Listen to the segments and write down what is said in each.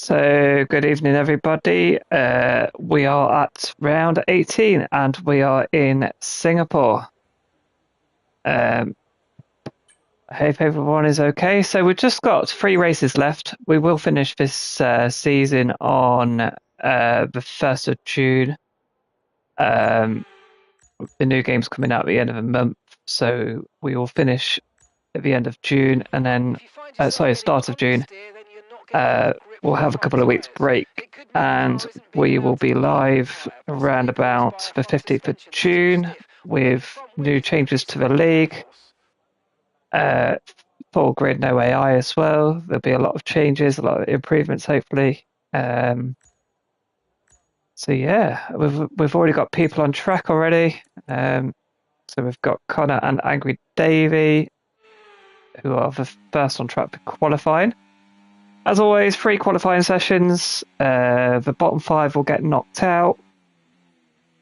So, good evening, everybody. We are at round 18 and we are in Singapore. Um, I hope everyone is okay. So, we've just got three races left. We will finish this season on the 1st of June. Um, the new game's coming out at the end of the month. So, we will finish at the end of June and then, start of June. We'll have a couple of weeks break and we will be live around about the 15th of June with new changes to the league. Full grid, no AI as well. There'll be a lot of changes, a lot of improvements, hopefully. So yeah, we've already got people on track already. So we've got Connor and Angry Davey, who are the first on track for qualifying. As always, free qualifying sessions. The bottom five will get knocked out.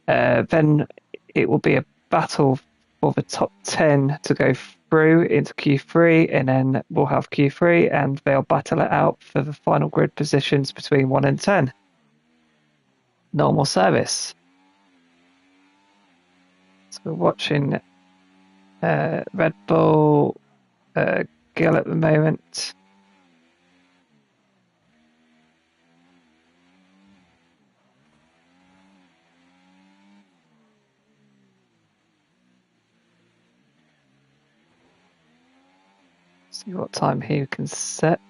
Then it will be a battle for the top 10 to go through into Q3, and then we'll have Q3, and they'll battle it out for the final grid positions between 1 and 10. Normal service. So we're watching Red Bull, Gill at the moment. See what time he can set.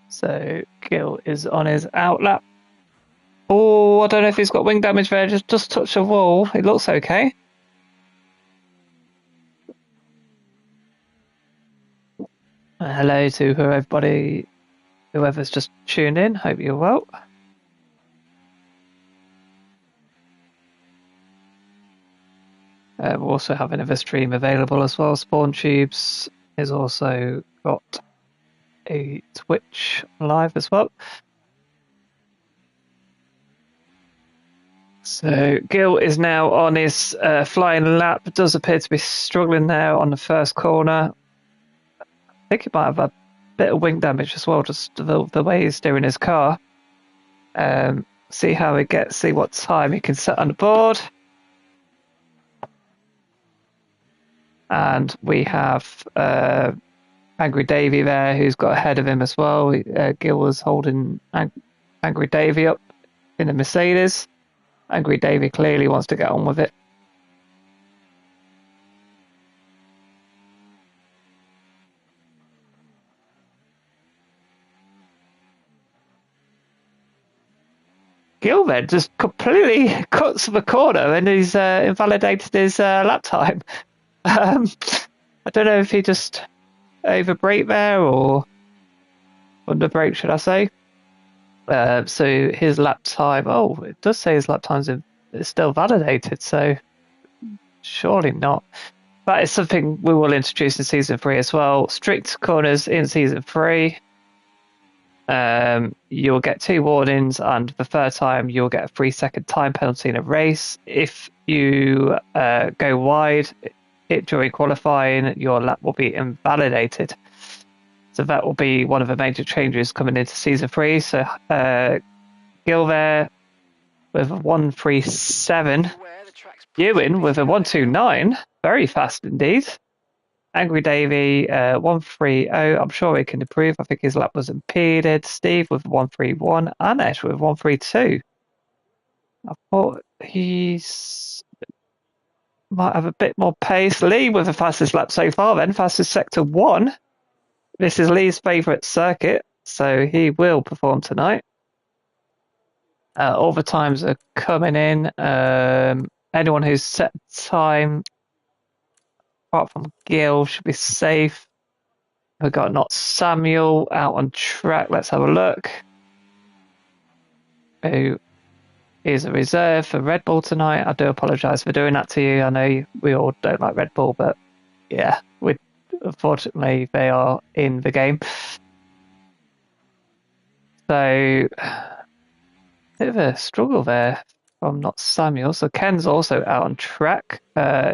So Gill is on his outlap. Oh, I don't know if he's got wing damage there. Just touch the wall. It looks okay. Hello to everybody, whoever's just tuned in. Hope you're well. We're also having a stream available as well. Spawn Tubes has also got a Twitch live as well. So Gill is now on his flying lap. Does appear to be struggling now on the first corner. I think he might have a bit of wing damage as well, just the way he's steering his car. See how he gets, see what time he can set on the board. And we have Angry Davey there, who's got ahead of him as well. Gill was holding Angry Davey up in the Mercedes. Angry Davey clearly wants to get on with it. Gill then just completely cuts the corner and he's invalidated his lap time. I don't know if he just overbrake there or underbrake, should I say. So his lap time, it does say his lap times is still validated, so surely not. That is something we will introduce in Season 3 as well. Strict corners in Season 3. You'll get 2 warnings, and the third time you'll get a 3-second time penalty in a race. If you go wide during qualifying, your lap will be invalidated. So that will be one of the major changes coming into Season 3. So Gill there with a 137. Ewan with a 129. Very fast indeed. Angry Davey, 130. I'm sure he can improve. I think his lap was impeded. Steve with 131. Anesh with 132. I thought he's might have a bit more pace. Lee with the fastest lap so far then. Fastest sector 1. This is Lee's favourite circuit, so he will perform tonight. All the times are coming in. Anyone who's set time, apart from Gill, should be safe. We've got Not Samuel out on track. Let's have a look. Who is a reserve for Red Bull tonight? I do apologise for doing that to you. I know we all don't like Red Bull, but yeah, unfortunately they are in the game. So, bit of a struggle there from Not Samuel. So Ken's also out on track.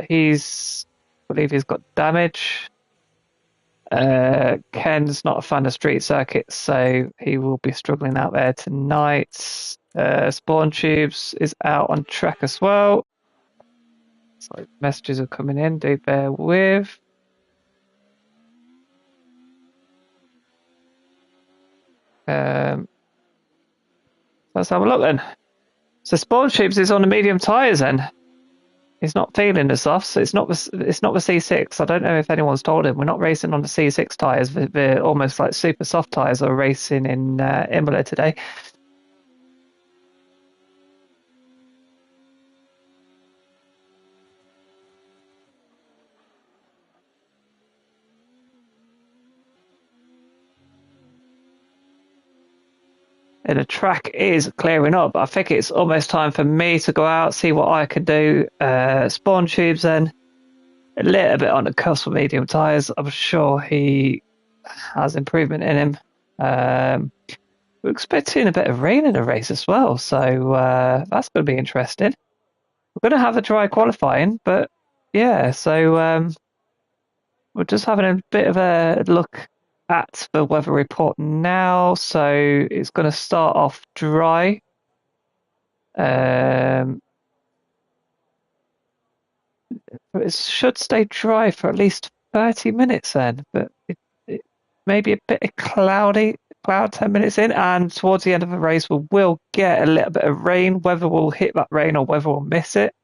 He's believe he's got damage. Ken's not a fan of street circuits, so he will be struggling out there tonight. Spawn Tubes is out on track as well. So messages are coming in, do bear with. Let's have a look then. So Spawn Tubes is on the medium tyres then. He's not feeling the softs. So it's not the C6. I don't know if anyone's told him. We're not racing on the C6 tyres. They're almost like super soft tyres. Are racing in Imola today. And the track is clearing up. I think it's almost time for me to go out, see what I can do. Spawn Tubes then. A little bit on the cusp for medium tyres. I'm sure he has improvement in him. We're expecting a bit of rain in the race as well, so that's going to be interesting. We're going to have a dry qualifying, but yeah, so we're just having a bit of a look at the weather report now. So it's going to start off dry. It should stay dry for at least 30 minutes then, but it may be a bit cloudy, cloud 10 minutes in, and towards the end of the race we will get a little bit of rain. Whether we'll hit that rain or whether we'll miss it.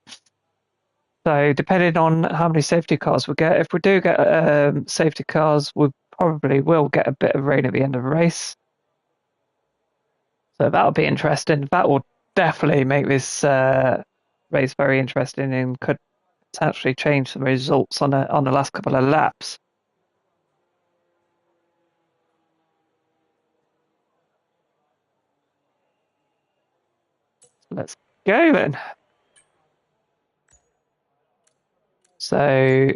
So depending on how many safety cars we get, if we do get safety cars, we probably will get a bit of rain at the end of the race. So that'll be interesting. That will definitely make this race very interesting and could potentially change the results on the last couple of laps. Let's go then. So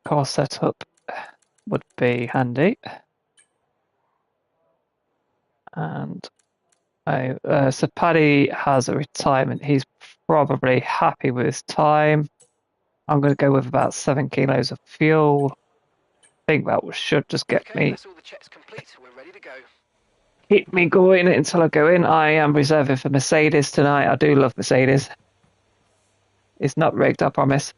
car setup would be handy. And so Paddy has a retirement. He's probably happy with his time. I'm going to go with about 7 kilos of fuel. I think that should just get me. That's all the checks complete. We're ready to go. Keep me going until I go in. I am reserving for Mercedes tonight. I do love Mercedes. It's not rigged, I promise.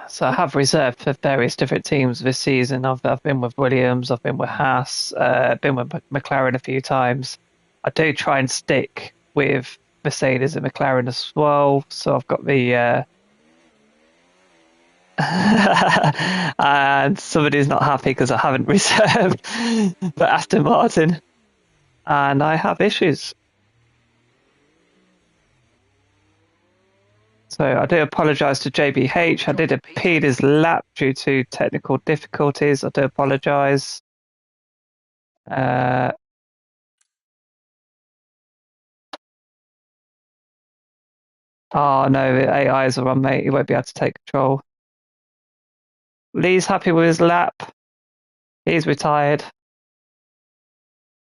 So I have reserved for various different teams this season. I've been with Williams, I've been with Haas, been with McLaren a few times. I do try and stick with Mercedes and McLaren as well. So I've got the and somebody's not happy because I haven't reserved for Aston Martin, and I have issues. So I do apologise to JBH. I did impede his lap due to technical difficulties. I do apologise. Oh no, the AIs are on, mate. He won't be able to take control. Lee's happy with his lap. He's retired.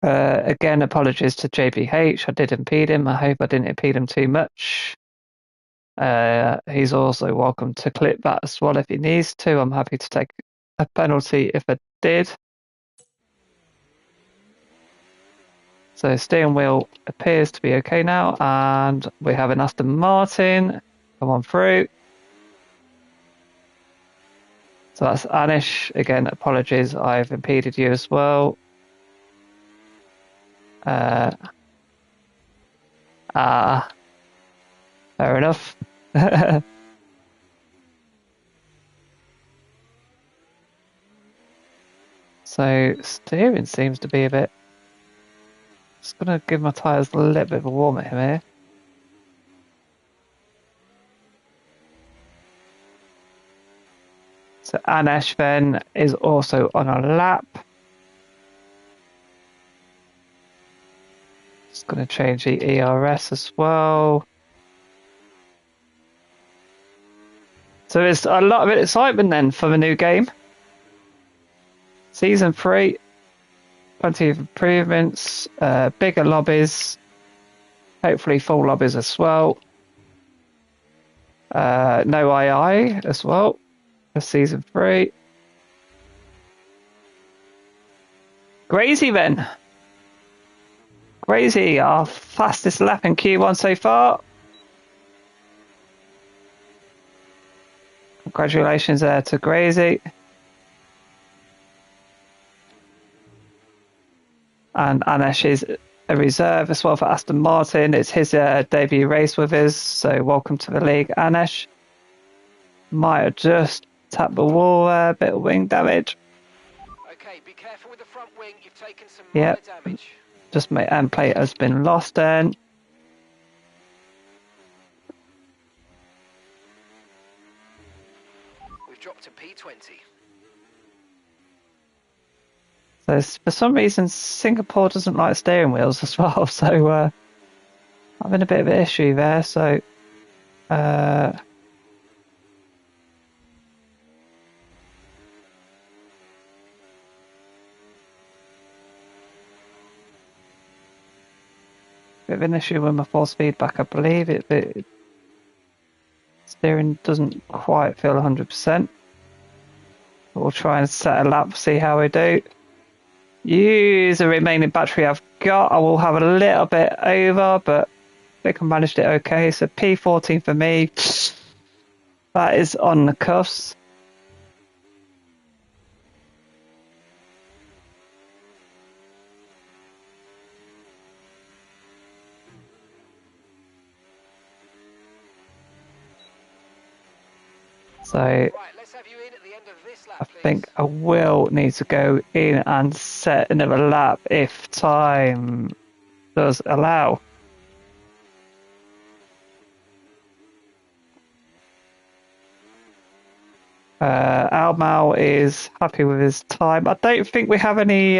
Again, apologies to JBH. I did impede him. I hope I didn't impede him too much. He's also welcome to clip that as well if he needs to. I'm happy to take a penalty if I did. So steering wheel appears to be okay now, and we have an Aston Martin. Come on through. So that's Anish. Again, apologies, I've impeded you as well. Fair enough. So steering seems to be a bit. Just gonna give my tyres a little bit of a warm at here. So Anish then is also on a lap. Just gonna change the ERS as well. So there's a lot of excitement then for the new game. Season 3, plenty of improvements, bigger lobbies, Hopefully full lobbies as well. No II as well for season 3. Grazy then. Grazy, our fastest lap in Q1 so far. Congratulations there to Grazy. And Anesh is a reserve as well for Aston Martin. It's his debut race with us, so welcome to the league, Anesh. Might have just tapped the wall there, a bit of wing damage. Okay, be careful with the front wing. You've taken some Yep. minor damage. Just my end plate has been lost then. We've dropped to P20. So for some reason, Singapore doesn't like steering wheels as well. So having a bit of an issue there. So bit of an issue with my force feedback. I believe it steering doesn't quite feel 100%. We'll try and set a lap, see how we do. Use the remaining battery I've got. I will have a little bit over, but I think I managed it okay. So P14 for me. That is on the cuffs. So Right, let's have you in at the end of this lap, I please. think I will need to go in and set another lap if time does allow. Almal is happy with his time. I don't think we have any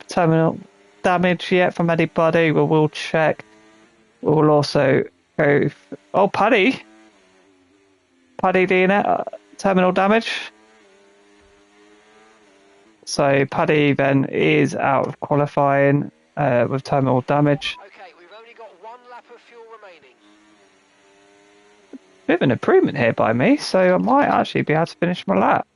terminal damage yet from anybody, but we'll check. We'll also go... Oh, Paddy Dina, terminal damage. So Paddy then is out of qualifying with terminal damage. Okay, we've only got one lap of fuel remaining. Bit of an improvement here by me, so I might actually be able to finish my lap.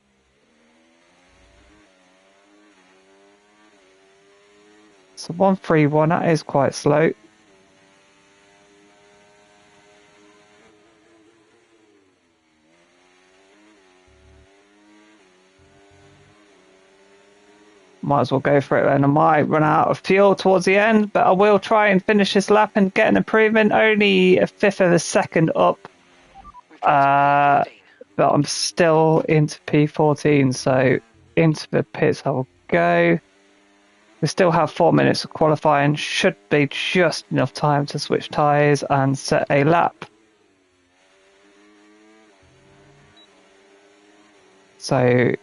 So 131, that is quite slow. Might as well go for it then. I might run out of fuel towards the end, but I will try and finish this lap and get an improvement. Only a fifth of a second up. We've dropped to P15. But I'm still into P14, so into the pits I will go. We still have 4 minutes of qualifying. Should be just enough time to switch tyres and set a lap. So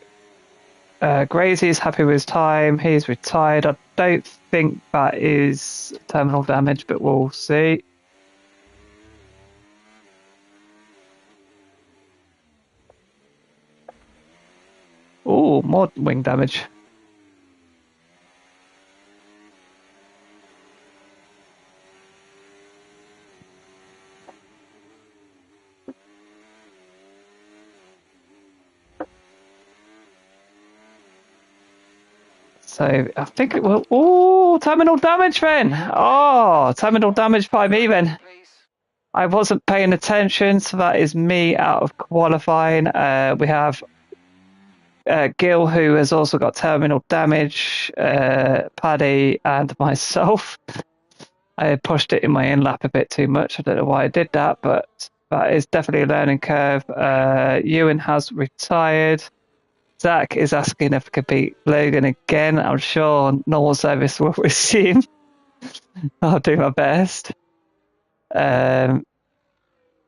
Grazy is happy with his time. He's retired. I don't think that is terminal damage, but we'll see. Oh, more wing damage. So I think it will. Oh, terminal damage then. Oh, terminal damage by me then. Please. I wasn't paying attention, so that is me out of qualifying. We have Gil, who has also got terminal damage, Paddy, and myself. I pushed it in my in lap a bit too much. I don't know why I did that, but that is definitely a learning curve. Ewan has retired. Zach is asking if I could beat Logan again. I'm sure normal service will resume. I'll do my best. And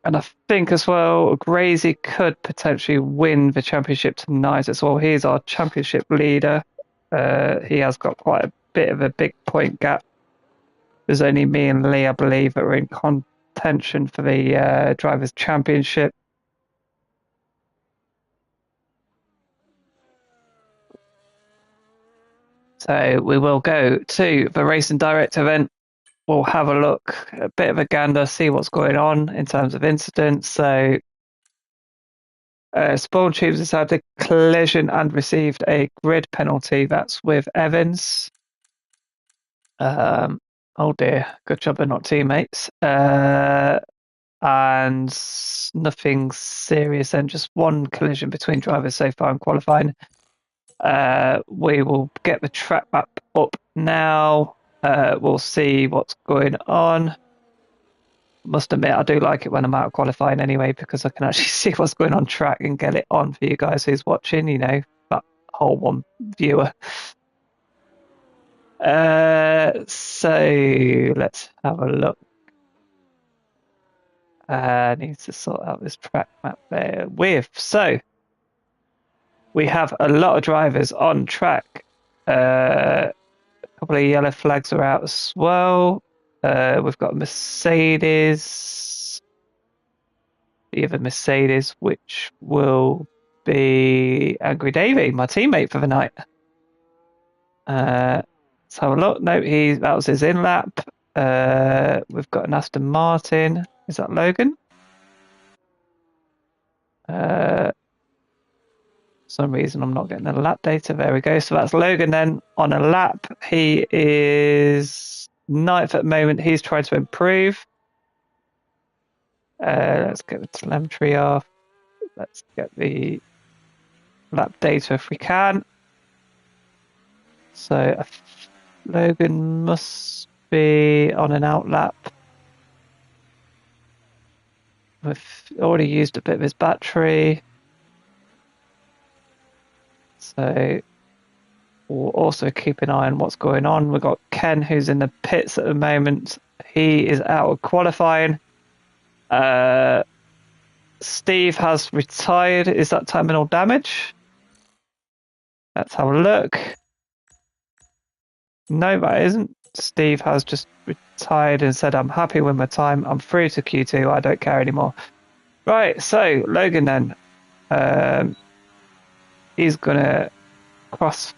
I think as well, Grazy could potentially win the championship tonight as well. He's our championship leader. He has got quite a bit of a big point gap. There's only me and Lee, I believe, that are in contention for the Drivers' Championship. So we will go to the Racing Direct event. we'll have a look, a bit of a gander, see what's going on in terms of incidents. So, Spawn Tubes has had a collision and received a grid penalty. That's with Evans. Oh dear, good job they're not teammates. And nothing serious then, just one collision between drivers so far in qualifying. We will get the track map up now. We'll see what's going on. Must admit, I do like it when I'm out of qualifying anyway, because I can actually see what's going on track and get it on for you guys who's watching, that whole one viewer. So let's have a look. Needs to sort out this track map there with. So we have a lot of drivers on track. A couple of yellow flags are out as well. We've got Mercedes, the other Mercedes, which will be Angry Davey, my teammate for the night. Let's have a look. No, that was his in lap. We've got an Aston Martin. Is that Logan? Some reason I'm not getting the lap data. There we go. So that's Logan then on a lap. He is ninth at the moment. He's trying to improve. Let's get the telemetry off. Let's get the lap data if we can. So Logan must be on an out lap. We've already used a bit of his battery. So we'll also keep an eye on what's going on. We've got Ken, who's in the pits at the moment. He is out of qualifying. Steve has retired. Is that terminal damage? Let's have a look. No, that isn't. Steve has just retired and said, I'm happy with my time. I'm through to Q2. I don't care anymore. Right, so Logan then. He's going to cross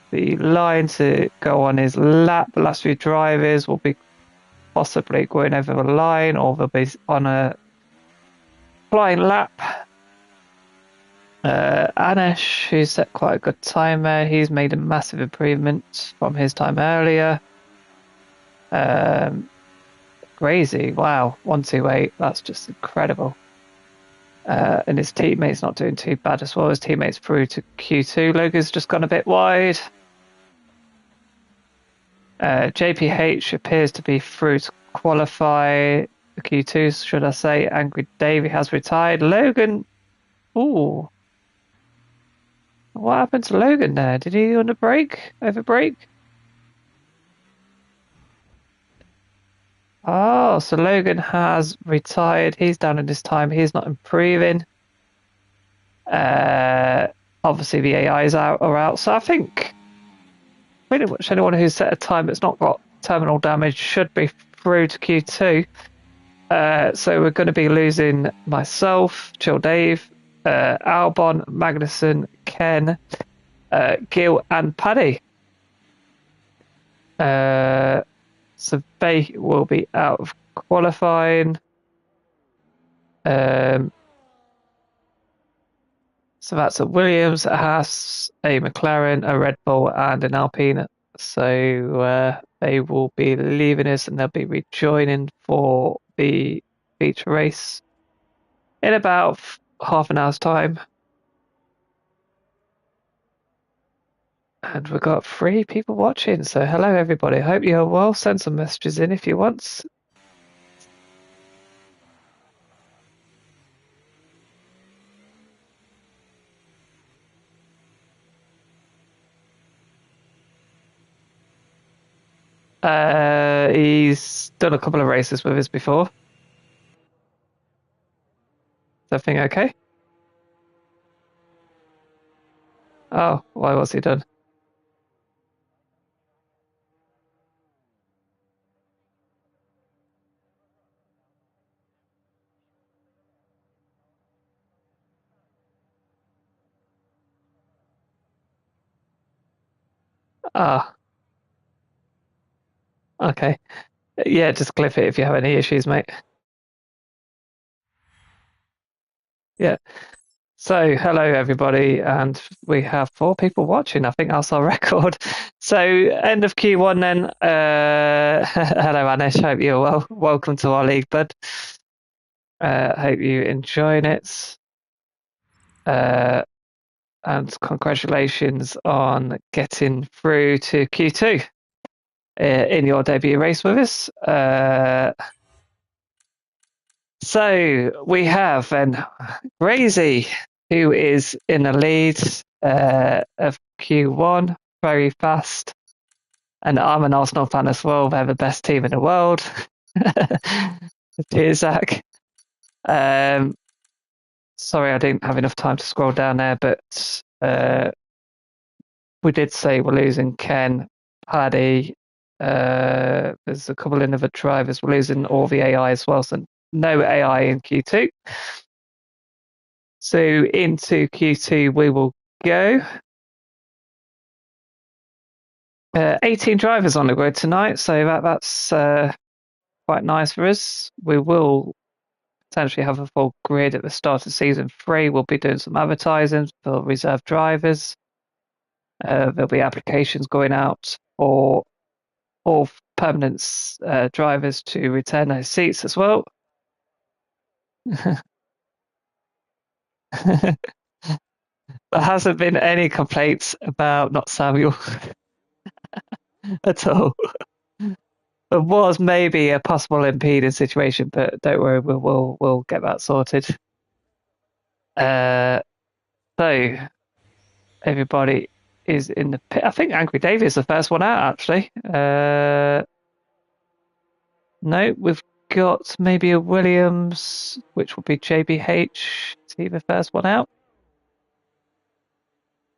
the line to go on his lap. The last few drivers will be possibly going over the line, or they'll be on a flying lap. Anish, who's set quite a good time there, he's made a massive improvement from his time earlier. Crazy, wow, 128, that's just incredible. And his teammate's not doing too bad as well. His teammate's through to Q2. Logan's just gone a bit wide. JPH appears to be through to qualify the Q2, should I say. Angry Davey has retired. Logan, ooh. What happened to Logan there? Did he over break? Oh, so Logan has retired. He's down in his time. He's not improving. Obviously the AIs are out. So I think pretty much anyone who's set a time that's not got terminal damage should be through to Q2. So we're going to be losing myself, Chill Dave, Albon, Magnussen, Ken, Gil, and Paddy. So they will be out of qualifying. So that's a Williams, a Haas, a McLaren, a Red Bull, and an Alpine. So they will be leaving us, and they'll be rejoining for the feature race in about half an hour's time. And we've got 3 people watching, so hello everybody. Hope you're well. Send some messages in if you want. He's done a couple of races with us before. Is everything okay? Oh, why was he done? Ah, okay. Yeah, just clip it if you have any issues, mate. Yeah. So, hello everybody, and we have 4 people watching. I think that's our record. So, end of Q1 then. Hello, Anish. Hope you're well. Welcome to our league, bud. Hope you're enjoying it. And congratulations on getting through to Q2 in your debut race with us. So we have Crazy, who is in the lead of Q1, very fast. And I'm an Arsenal fan as well. They're the best team in the world. Cheers, Zach. Sorry, I didn't have enough time to scroll down there, but we did say we're losing Ken, Paddy. There's a couple of other drivers. We're losing all the AI as well, so no AI in Q2. So into Q2 we will go. 18 drivers on the grid tonight, so that's quite nice for us. We will potentially have a full grid at the start of season 3. We'll be doing some advertising for reserve drivers. There'll be applications going out for all permanent drivers to return those seats as well. There hasn't been any complaints about not Samuel at all. There was maybe a possible impeding situation, but don't worry, we'll get that sorted. So everybody is in the pit. I think Angry Dave is the first one out, actually. No, we've got maybe a Williams, which will be JBH. Is he the first one out?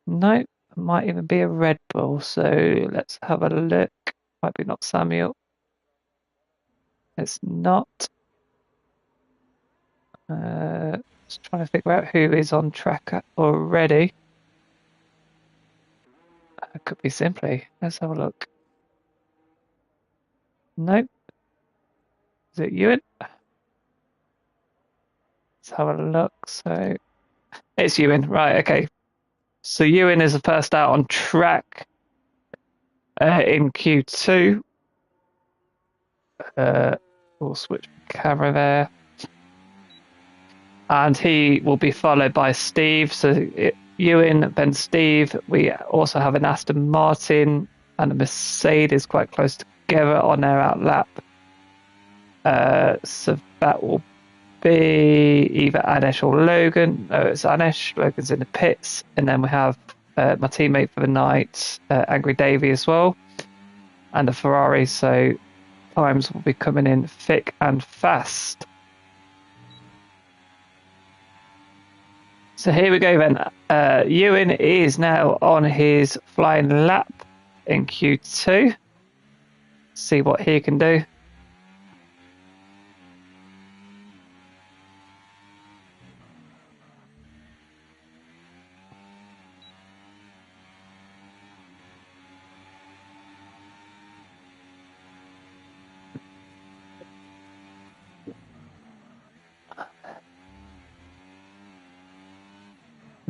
No, it might even be a Red Bull. So let's have a look. Might be not Samuel. It's not. Just trying to figure out who is on track already. It could be Simply. Let's have a look. Nope. Is it Ewan? Let's have a look. So it's Ewan, right? Okay. So Ewan is the first out on track in Q2. We'll switch camera there. And he will be followed by Steve. So Ewan, then Steve. We also have an Aston Martin and a Mercedes quite close together on their out lap. So that will be either Anish or Logan. No, it's Anish. Logan's in the pits. And then we have my teammate for the night, Angry Davey as well. And the Ferrari. So times will be coming in thick and fast. So here we go then. Ewan is now on his flying lap in Q2. See what he can do.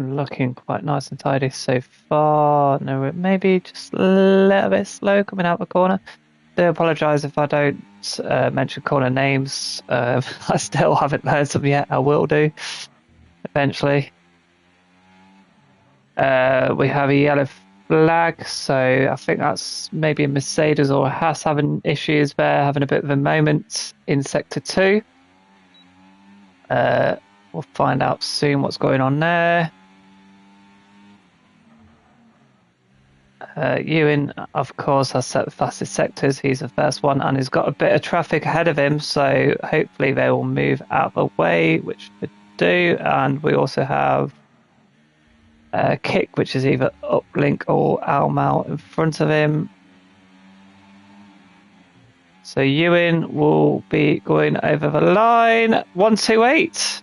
Looking quite nice and tidy so far. No, maybe just a little bit slow coming out the corner. Do apologise if I don't mention corner names. I still haven't heard them yet. I will do eventually. We have a yellow flag, so I think that's maybe a Mercedes or a Haas having issues there, having a bit of a moment in Sector 2. We'll find out soon what's going on there. Ewan, of course, has set the fastest sectors. He's the first one, and he's got a bit of traffic ahead of him, so hopefully they will move out of the way, which they do. And we also have Kick, which is either Uplink or Almal in front of him. So Ewan will be going over the line. 128.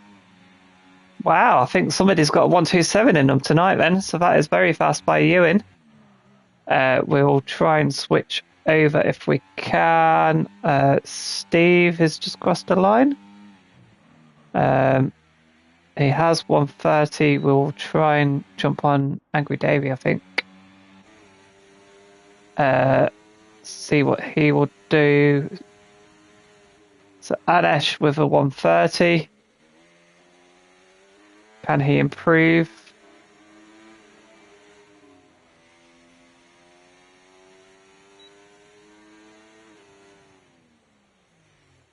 Wow, I think somebody's got a 127 in them tonight then, so that is very fast by Ewan. We'll try and switch over if we can. Steve has just crossed the line. He has 130. We'll try and jump on Angry Davey, I think. See what he will do. So Adesh with a 130. Can he improve?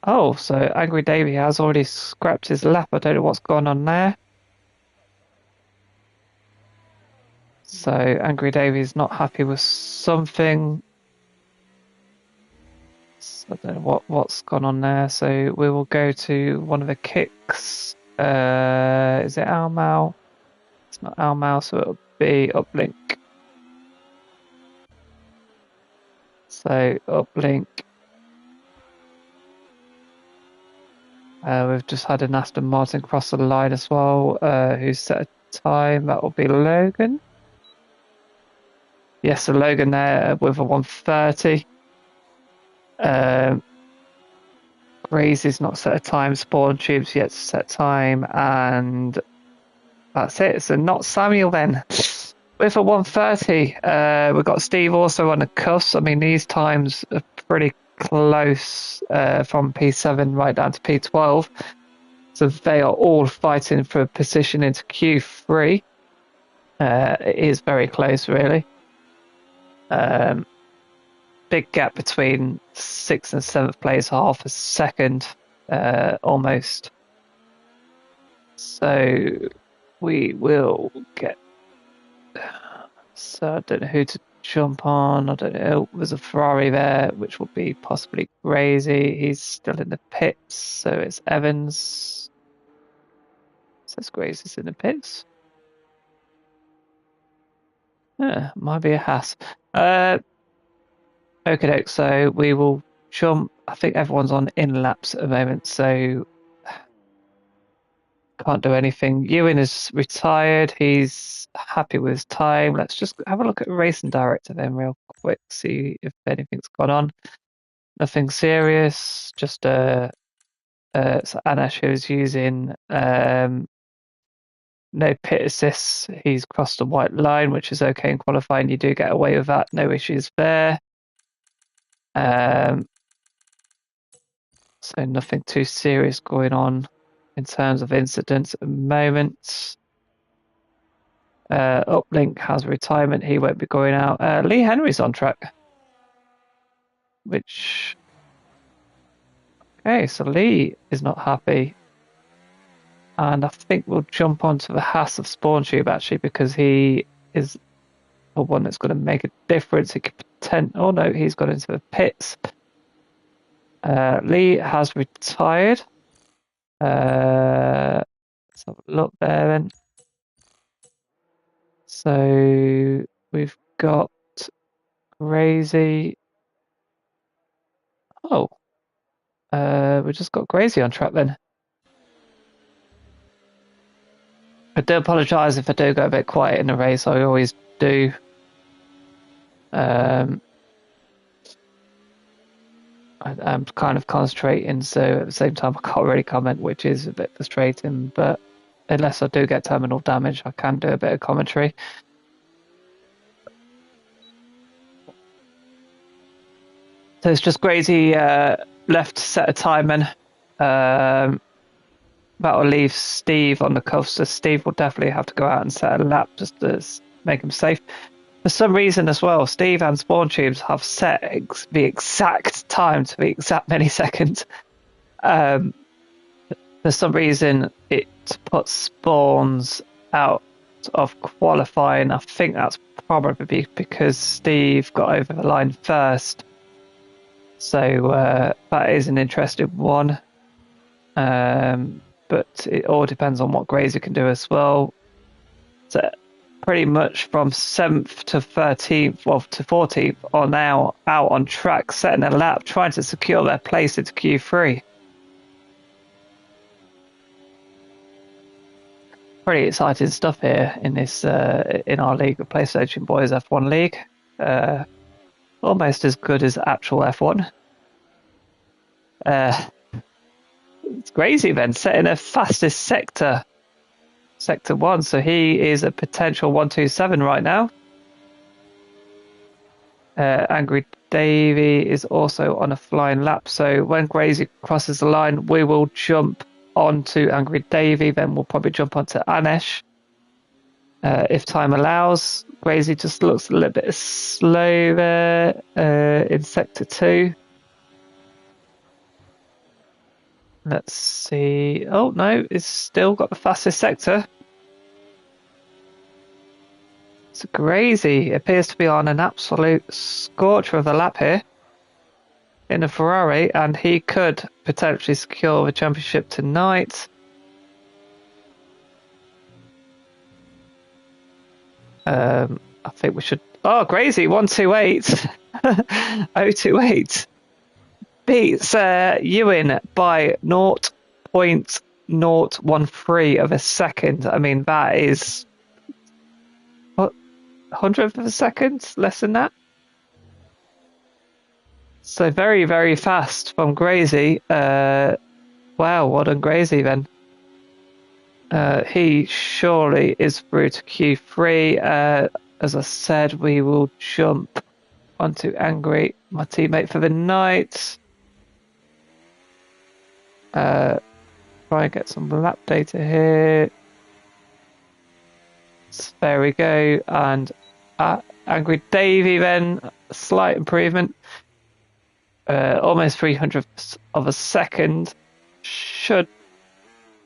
Oh, so Angry Davey has already scrapped his lap. I don't know what's going on there. So Angry Davey's not happy with something. So I don't know what's gone on there. So we will go to one of the kicks. Is it Almau? It's not Almau, so it'll be Uplink. So Uplink. We've just had an Aston Martin cross the line as well. Who's set a time? That will be Logan. Yes, so Logan there with a 130. Crazy's not set a time. Spawn Tubes yet to set time, and that's it. So not Samuel then. With a 130, we've got Steve also on the cusp. I mean, these times are pretty close from P7 right down to P12. So they are all fighting for position into Q3. It is very close, really. Big gap between 6th and 7th place, half a second almost. So we will get. So I don't know who to jump on. I don't know. There's a Ferrari there, which will be possibly Crazy. He's still in the pits, so it's Evans. Says Grazy's in the pits. Might be a Haas. Okay, so we will jump. I think everyone's on in laps at the moment, so can't do anything. Ewan is retired. He's happy with his time. Let's just have a look at Racing Director then real quick, see if anything's gone on. Nothing serious, just so Anash who's using no pit assists. He's crossed the white line, which is okay in qualifying. You do get away with that. No issues there. So nothing too serious going on in terms of incidents at the moment. Uplink has retirement. He won't be going out. Lee Henry's on track. Which... Okay, so Lee is not happy. And I think we'll jump onto the Haas of Spawn Tube, actually, because he is the one that's going to make a difference. He could pretend... Oh, no, he's got into the pits. Lee has retired. Let's have a look there then. So we've got Crazy. Oh, we just got Crazy on track then. I do apologise if I do go a bit quiet in the race. I always do. I'm kind of concentrating, so at the same time I can't really comment, which is a bit frustrating. But unless I do get terminal damage, I can do a bit of commentary. So it's just Crazy left to set a time in. That'll leave Steve on the coast, so Steve will definitely have to go out and set a lap just to make him safe. For some reason as well, Steve and Spawn Tubes have set the exact time to the exact milliseconds. For some reason, it puts Spawns out of qualifying. I think that's probably because Steve got over the line first. So that is an interesting one. But it all depends on what Grazer can do as well. So pretty much from 7th to 13th, well, to 14th are now out on track, setting a lap, trying to secure their place into Q3. Pretty exciting stuff here in this in our league, the PlayStation Boys F1 League. almost as good as actual F1. It's crazy then, setting a fastest sector 1, so he is a potential 127 right now. Angry Davey is also on a flying lap, so when Gracie crosses the line, we will jump onto Angry Davey, then we'll probably jump onto Anesh. If time allows. Gracie just looks a little bit slow there in sector 2. Let's see. Oh no, it's still got the fastest sector. So Gracie appears to be on an absolute scorcher of a lap here in a Ferrari, and he could potentially secure the championship tonight. I think we should. Oh, Gracie 128, 028 beats Ewan by 0.013 of a second. I mean, that is what, 100th of a second, less than that. So very, very fast from Gracie. Wow, what on Gracie then. He surely is through to Q3. As I said, we will jump onto Angry, my teammate for the night. Try and get some lap data here. So there we go. And Angry Davey then, a slight improvement. Almost 300th of a second. Should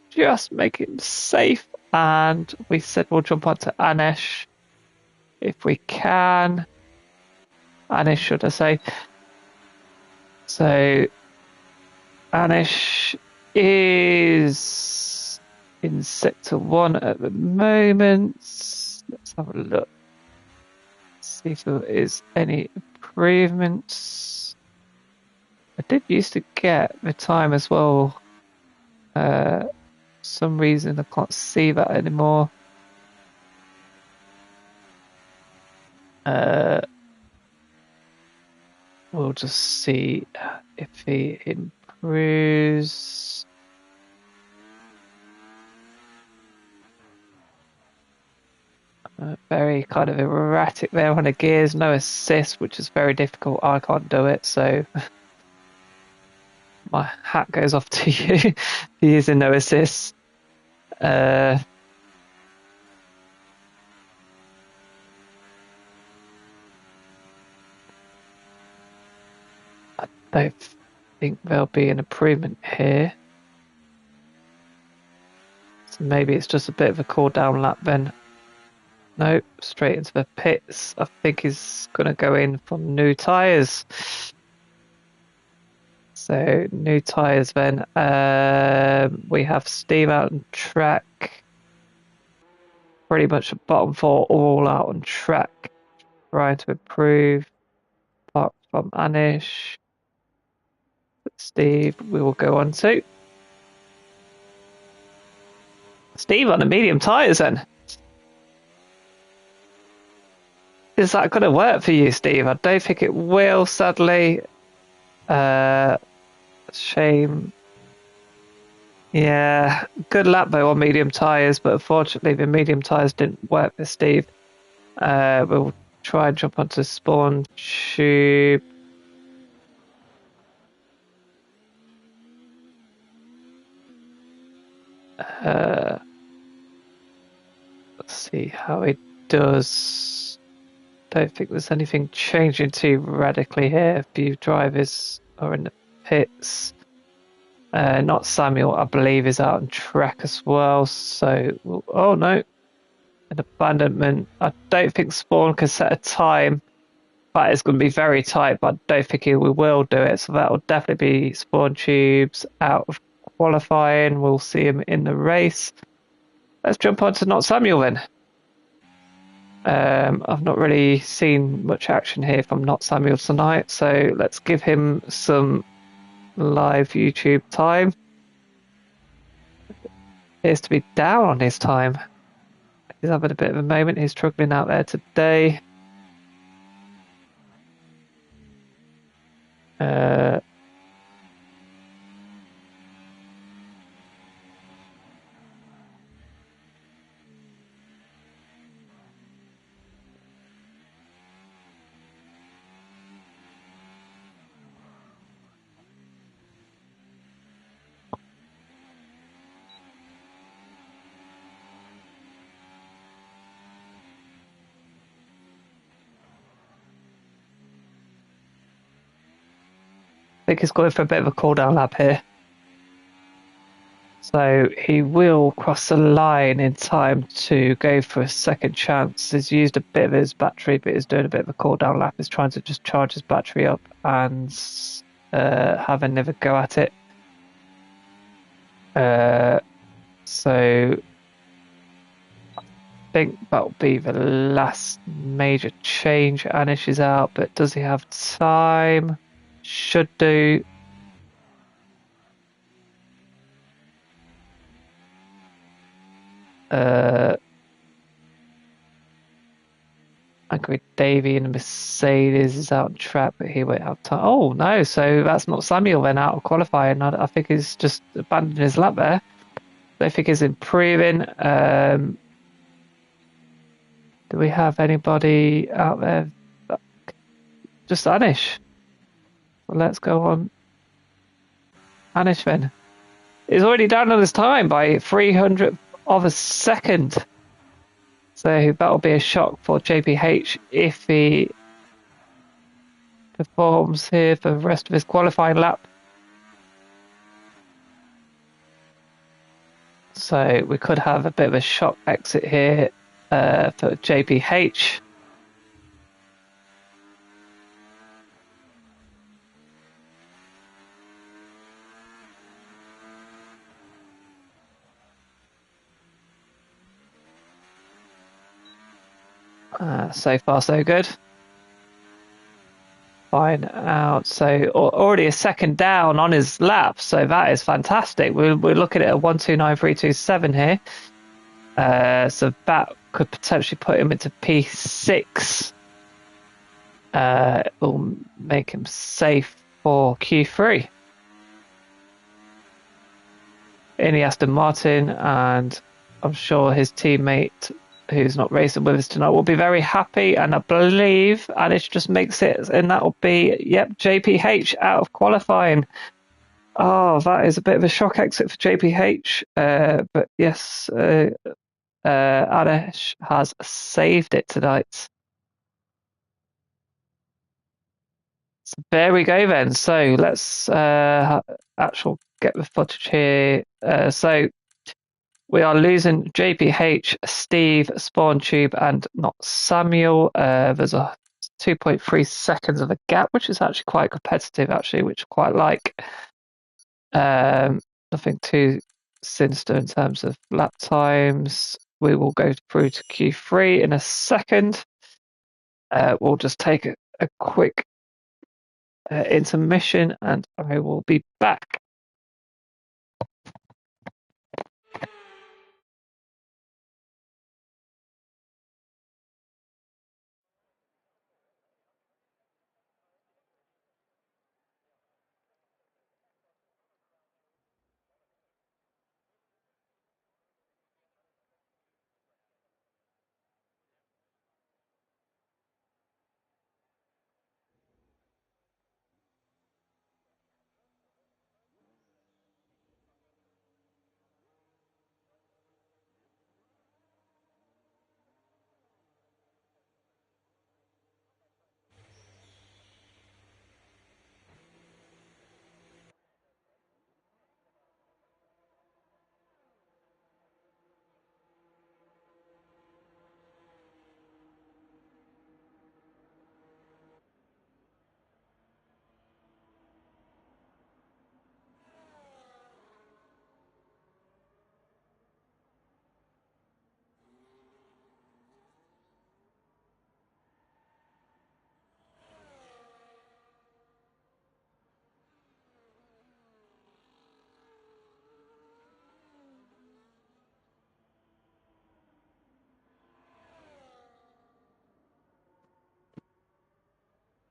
just make it safe. And we said we'll jump onto Anesh if we can. Anesh, should I say. So Anesh is in sector 1 at the moment. Let's have a look. See if there is any improvements. I did used to get the time as well. For some reason I can't see that anymore. We'll just see if he improves. Very kind of erratic there on the gears, no assist, which is very difficult. I can't do it, so my hat goes off to you. He is in no assist. I don't think there'll be an improvement here. So maybe it's just a bit of a cool down lap then. Nope, straight into the pits. I think he's going to go in for new tyres. So, new tyres then. We have Steve out on track. Pretty much bottom 4 all out on track. Trying to improve. Apart from Anish. Steve, we will go on to. Steve on the medium tyres then. Is that going to work for you, Steve? I don't think it will, sadly. Shame. Yeah, good lap though on medium tyres, but unfortunately the medium tyres didn't work for Steve. We'll try and jump onto spawn tube. Let's see how it does. Don't think there's anything changing too radically here. A few drivers are in the pits. Not Samuel, I believe, is out on track as well. So, oh no, an abandonment. I don't think Spawn can set a time. But it's going to be very tight. But I don't think we will do it. So that will definitely be Spawn Tubes out of qualifying. We'll see him in the race. Let's jump on to Not Samuel then. I've not really seen much action here from Not Samuel tonight, so let's give him some live YouTube time. Appears to be down on his time. He's having a bit of a moment. He's struggling out there today. think he's going for a bit of a cool down lap here. So he will cross the line in time to go for a second chance. He's used a bit of his battery, but he's doing a bit of a cool down lap. He's trying to just charge his battery up and have another go at it. So I think that'll be the last major change. Anish is out, but does he have time? Should do. Angry Davey in a Mercedes is out on track, but he won't have time. Oh no, so that's not Samuel then out of qualifying. I think he's just abandoned his lap there. I think he's improving. Do we have anybody out there? Just Anish. Well, let's go on. Anish then. He's already down on his time by 300th of a second. So that'll be a shock for JPH if he performs here for the rest of his qualifying lap. So we could have a bit of a shock exit here for JPH. So far, so good. Fine out. So already a second down on his lap. So that is fantastic. We're looking at a 129.327 here. So that could potentially put him into P6. It will make him safe for Q3. In the Aston Martin, and I'm sure his teammate who's not racing with us tonight will be very happy, and I believe Anish just makes it, and that will be, yep, JPH out of qualifying. Oh, that is a bit of a shock exit for JPH, but yes, Anish has saved it tonight. So there we go then. So let's actually get the footage here. So we are losing JPH, Steve, Spawn Tube, and not Samuel. There's a 2.3 seconds of a gap, which is actually quite competitive, actually, which I quite like. Nothing too sinister in terms of lap times. We will go through to Q3 in a second. We'll just take a quick intermission, and I will be back.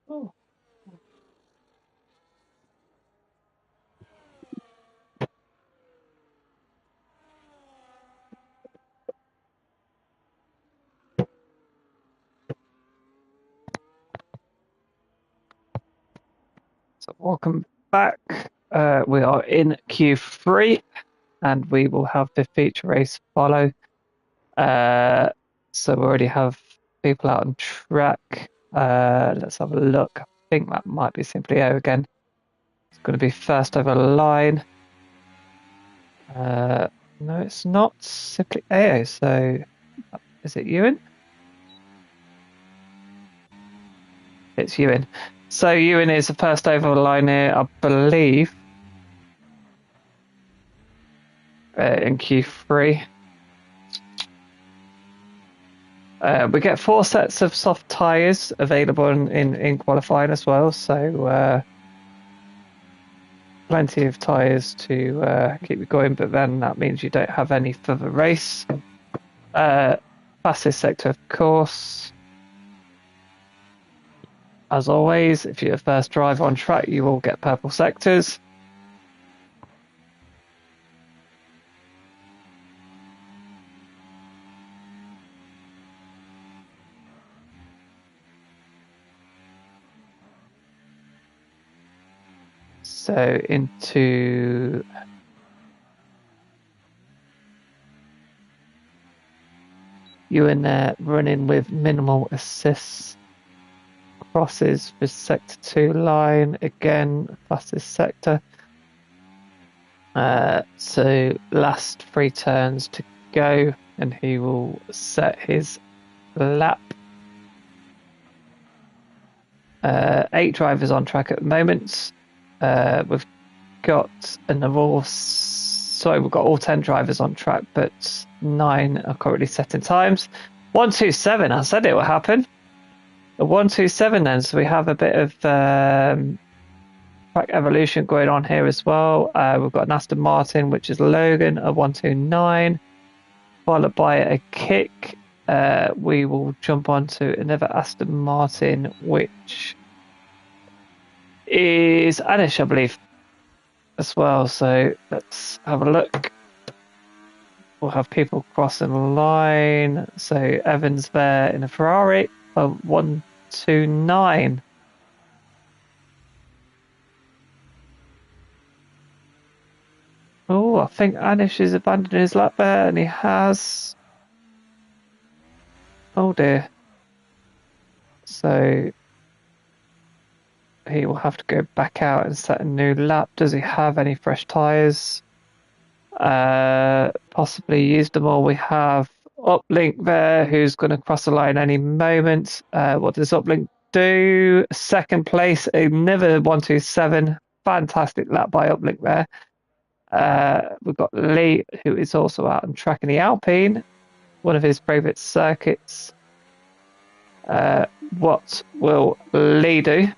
Oh. So welcome back. We are in Q3, and we will have the feature race follow. So we already have people out on track. Let's have a look. I think that might be Simply O again. It's going to be first over the line. No, it's not. Simply AO. So, is it Ewan? It's Ewan. So Ewan is the first over the line here, I believe, in Q3. We get 4 sets of soft tyres available in qualifying as well, so plenty of tyres to keep you going, but then that means you don't have any for the race. Fastest sector, of course. As always, if you're first drive on track, you will get purple sectors. So into Ewan there running with minimal assists. Crosses for sector 2 line, again, fastest sector. So last 3 turns to go, and he will set his lap. 8 drivers on track at the moment. We've got we've got all 10 drivers on track, but 9 are currently setting times. 127, I said it will happen. The 127 then, so we have a bit of track evolution going on here as well. We've got an Aston Martin, which is Logan, a 129, followed by a kick. We will jump on to another Aston Martin, which is Anish, I believe, as well. So let's have a look. We'll have people crossing the line. So Evans there in a Ferrari, a 129. Oh, I think Anish is abandoning his lap there, and he has. Oh dear. So he will have to go back out and set a new lap. Does he have any fresh tyres? Possibly used them all. We have Uplink there, who's going to cross the line any moment. What does Uplink do? Second place, another 127. Fantastic lap by Uplink there. We've got Lee, who is also out on track in the Alpine, one of his favourite circuits. What will Lee do?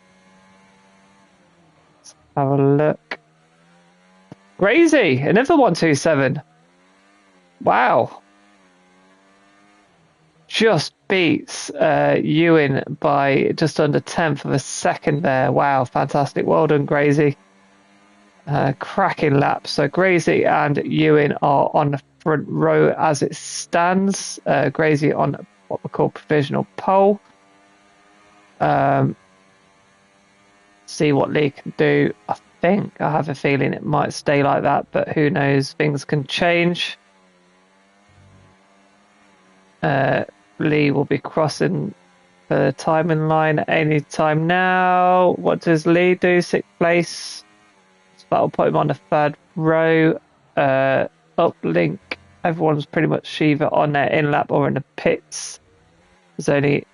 Let's have a look. Crazy, another 127. Wow. Just beats Ewan by just under 10th of a second there. Wow, fantastic. Well done, Gracie. Cracking lap. So Gracie and Ewan are on the front row as it stands. Gracie on what we call provisional pole. See what Lee can do. I have a feeling it might stay like that, but who knows? Things can change. Lee will be crossing the timing line at any time now. What does Lee do? 6th place. So that'll put him on the 3rd row. Uplink. Everyone's pretty much either on their in lap or in the pits. There's only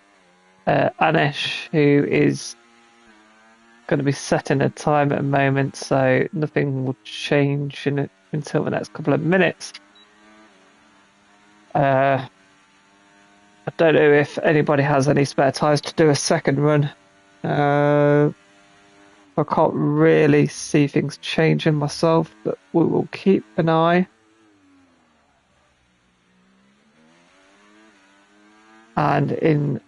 Anish, who is going to be setting a time at the moment, so nothing will change until the next couple of minutes. I don't know if anybody has any spare tyres to do a second run. I can't really see things changing myself, but we will keep an eye. And in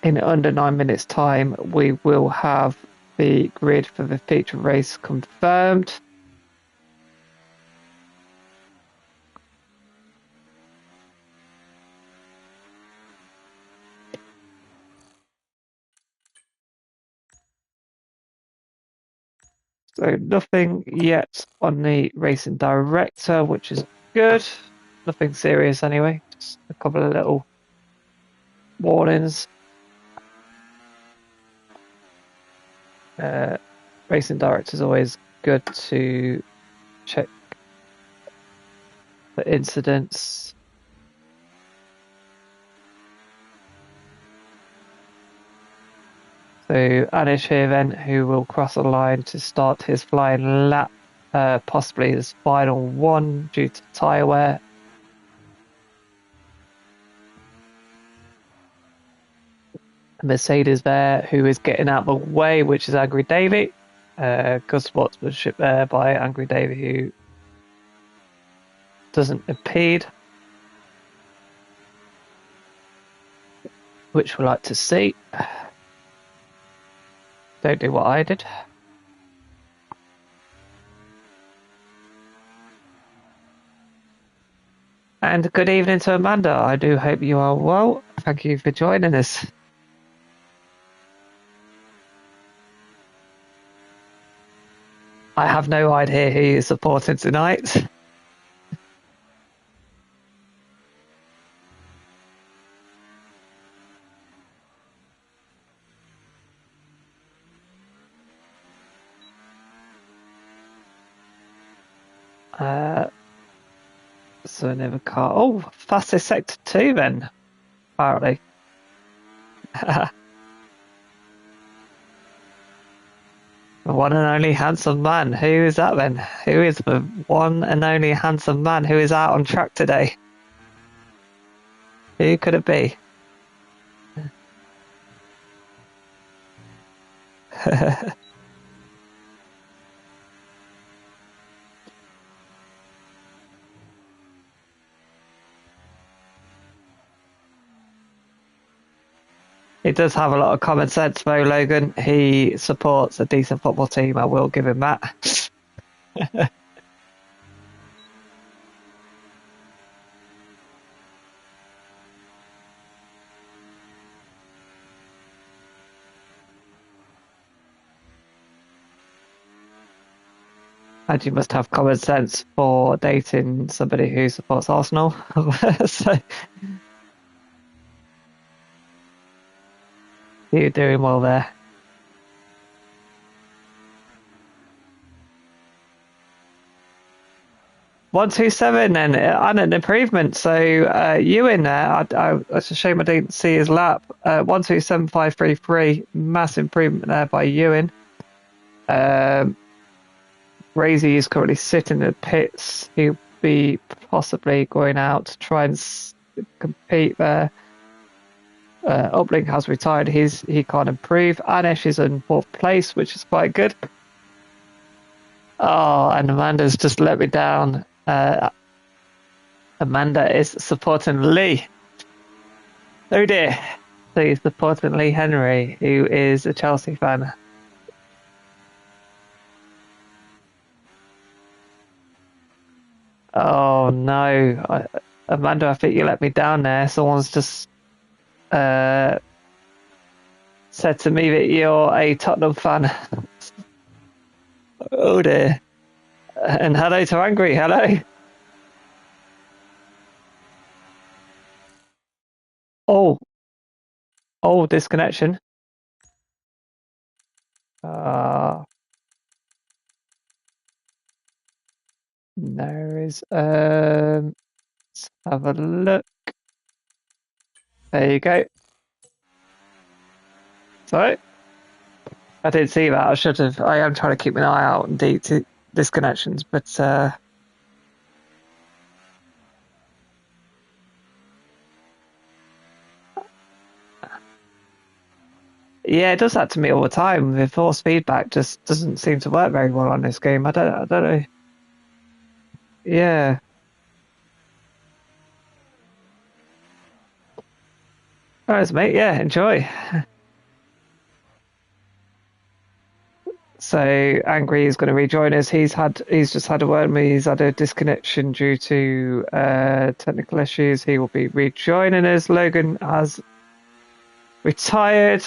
under 9 minutes time, we will have the grid for the feature race confirmed. So nothing yet on the racing director, which is good. Nothing serious anyway, just a couple of little warnings. Racing Direct is always good to check for incidents. So Anish here then, who will cross the line to start his flying lap, possibly his final one due to tyre wear. Mercedes there, who is getting out of the way, which is Angry Davey. Good sportsmanship there by Angry Davey, who doesn't impede, which we like to see. Don't do what I did. And good evening to Amanda. I do hope you are well. Thank you for joining us. I have no idea who you're supporting tonight. So another car. Oh, fastest sector 2 then, apparently. The one and only handsome man. Who is that then? Who is the one and only handsome man who is out on track today? Who could it be? He does have a lot of common sense, though, Logan. He supports a decent football team. I will give him that. And you must have common sense for dating somebody who supports Arsenal. So you're doing well there. One, 2, 7 then, and an improvement. So Ewan there, it's a shame I didn't see his lap. 1, 2, 7, 5, 3, 3, massive improvement there by Ewan. Razy is currently sitting in the pits. He'll be possibly going out to try and compete there. Uplink has retired. He can't improve. Anish is in 4th place, which is quite good. Oh, and Amanda's just let me down. Amanda is supporting Lee. Oh dear. So he's supporting Lee Henry, who is a Chelsea fan. Oh no. Amanda, I think you let me down there. Someone's just said to me that you're a Tottenham fan. Oh dear. And hello to Angry, hello. Oh, disconnection. There is let's have a look. There you go. Sorry, I didn't see that. I should have. I am trying to keep an eye out indeed to disconnections, but yeah, it does that to me all the time. The force feedback just doesn't seem to work very well on this game. I don't know. Yeah. All right, mate. Yeah, enjoy. So Angry is going to rejoin us. He's just had a word with me. He's had a disconnection due to technical issues. He will be rejoining us. Logan has retired.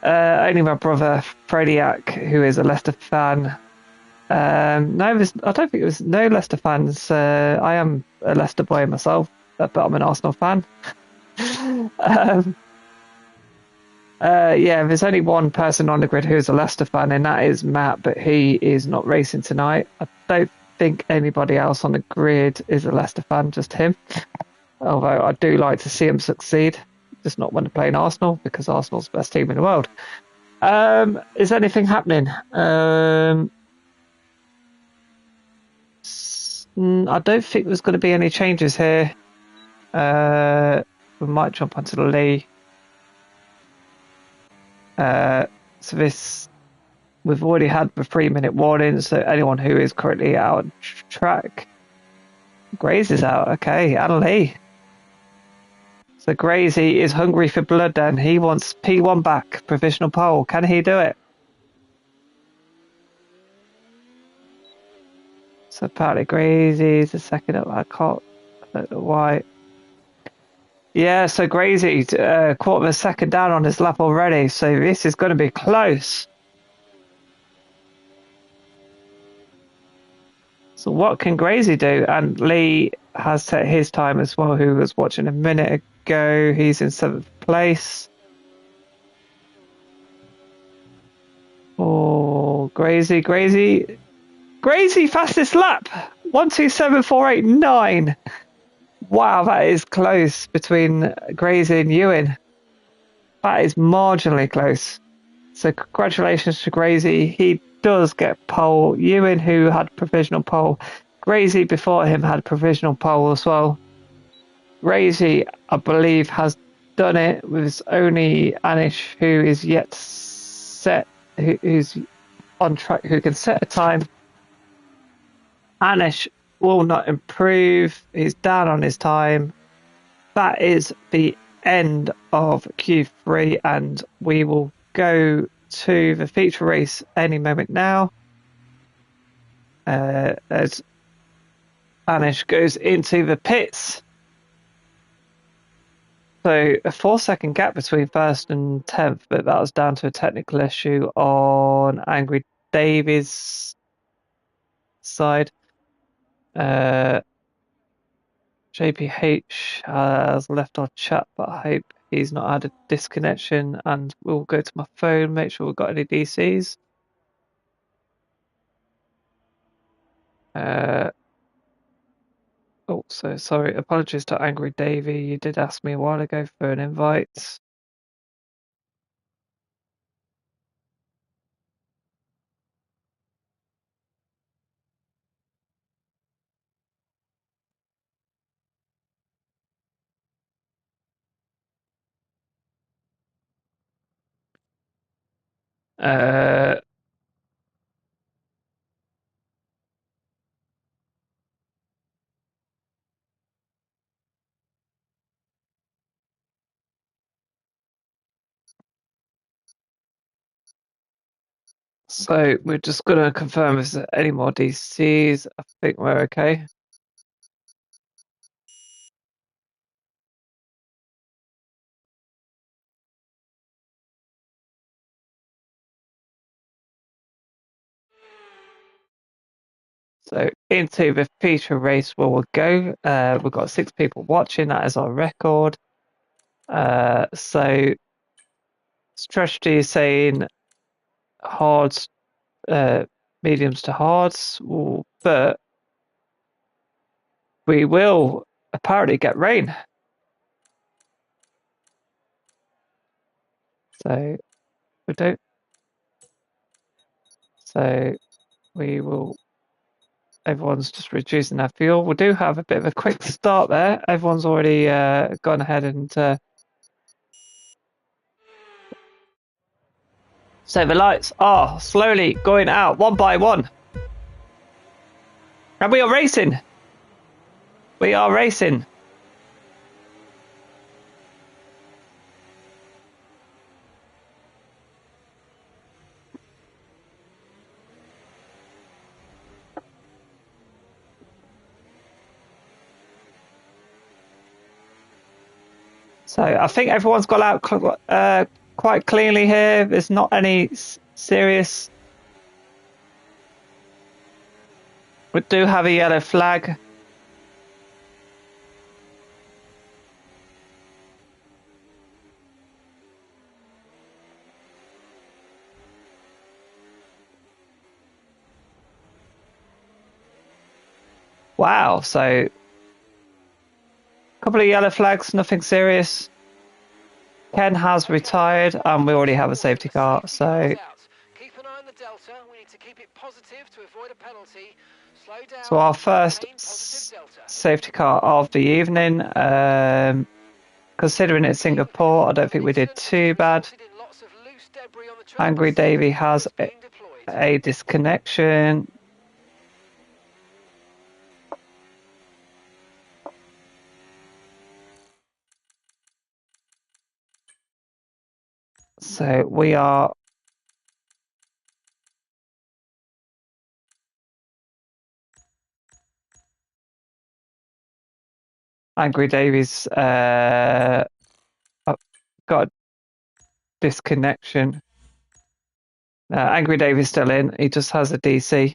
Only my brother Frediak, who is a Leicester fan. No, I don't think it was no Leicester fans. I am a Leicester boy myself, but I'm an Arsenal fan. Yeah, there's only one person on the grid who's a Leicester fan, and that is Matt, but he is not racing tonight. I don't think anybody else on the grid is a Leicester fan, just him. Although I do like to see him succeed, just not when they're playing Arsenal, because Arsenal's the best team in the world. Is anything happening? I don't think there's going to be any changes here. We might jump onto the Lee. So this, we've already had the 3-minute warning, so anyone who is currently out on track. Graze is out, okay, and Lee. So Grazy is hungry for blood then. He wants P1 back, provisional pole. Can he do it? So apparently Grazy is the second up. I don't know why. Yeah, so Grazy, quarter of a second down on his lap already. So this is going to be close. So what can Grazy do? And Lee has set his time as well, who was watching a minute ago. He's in 7th place. Oh, Grazy, fastest lap. 1:27.489. Wow, that is close between Grazy and Ewan. That is marginally close. So congratulations to Grazy. He does get pole. Ewan, who had provisional pole. Grazy before him had provisional pole as well. Grazy, I believe, has done it with only Anish, who is yet set, who's on track, who can set a time. Anish will not improve. He's down on his time. That is the end of Q3, and we will go to the feature race any moment now. As Anish goes into the pits. So a 4-second gap between first and 10th, but that was down to a technical issue on Angry Davies' side. JPH has left our chat, but I hope he's not had a disconnection, and we'll go to my phone, make sure we've got any DCs. Oh, so sorry. Apologies to Angry Davey. You did ask me a while ago for an invite. So we're just going to confirm if there's any more DCs. I think we're okay. So into the feature race where we'll go. We've got 6 people watching. That is our record. So strategy is saying hards, mediums to hards, but we will apparently get rain. So we don't. So we will. Everyone's just reducing their fuel. We do have a bit of a quick start there. Everyone's already gone ahead and. So the lights are slowly going out one by one. And we are racing. We are racing. So I think everyone's got out quite cleanly here. There's not any serious. We do have a yellow flag. Wow, so a couple of yellow flags, nothing serious. Ken has retired, and we already have a safety car, so Keep an eye on the delta. We need to keep it positive to avoid a penalty. Slow down. so our first Maintain positive delta. safety car of the evening. Considering it's Singapore, I don't think we did too bad. Angry Davey has a disconnection. So we are Angry Davies got a disconnection. Angry Davies still in. He just has a DC.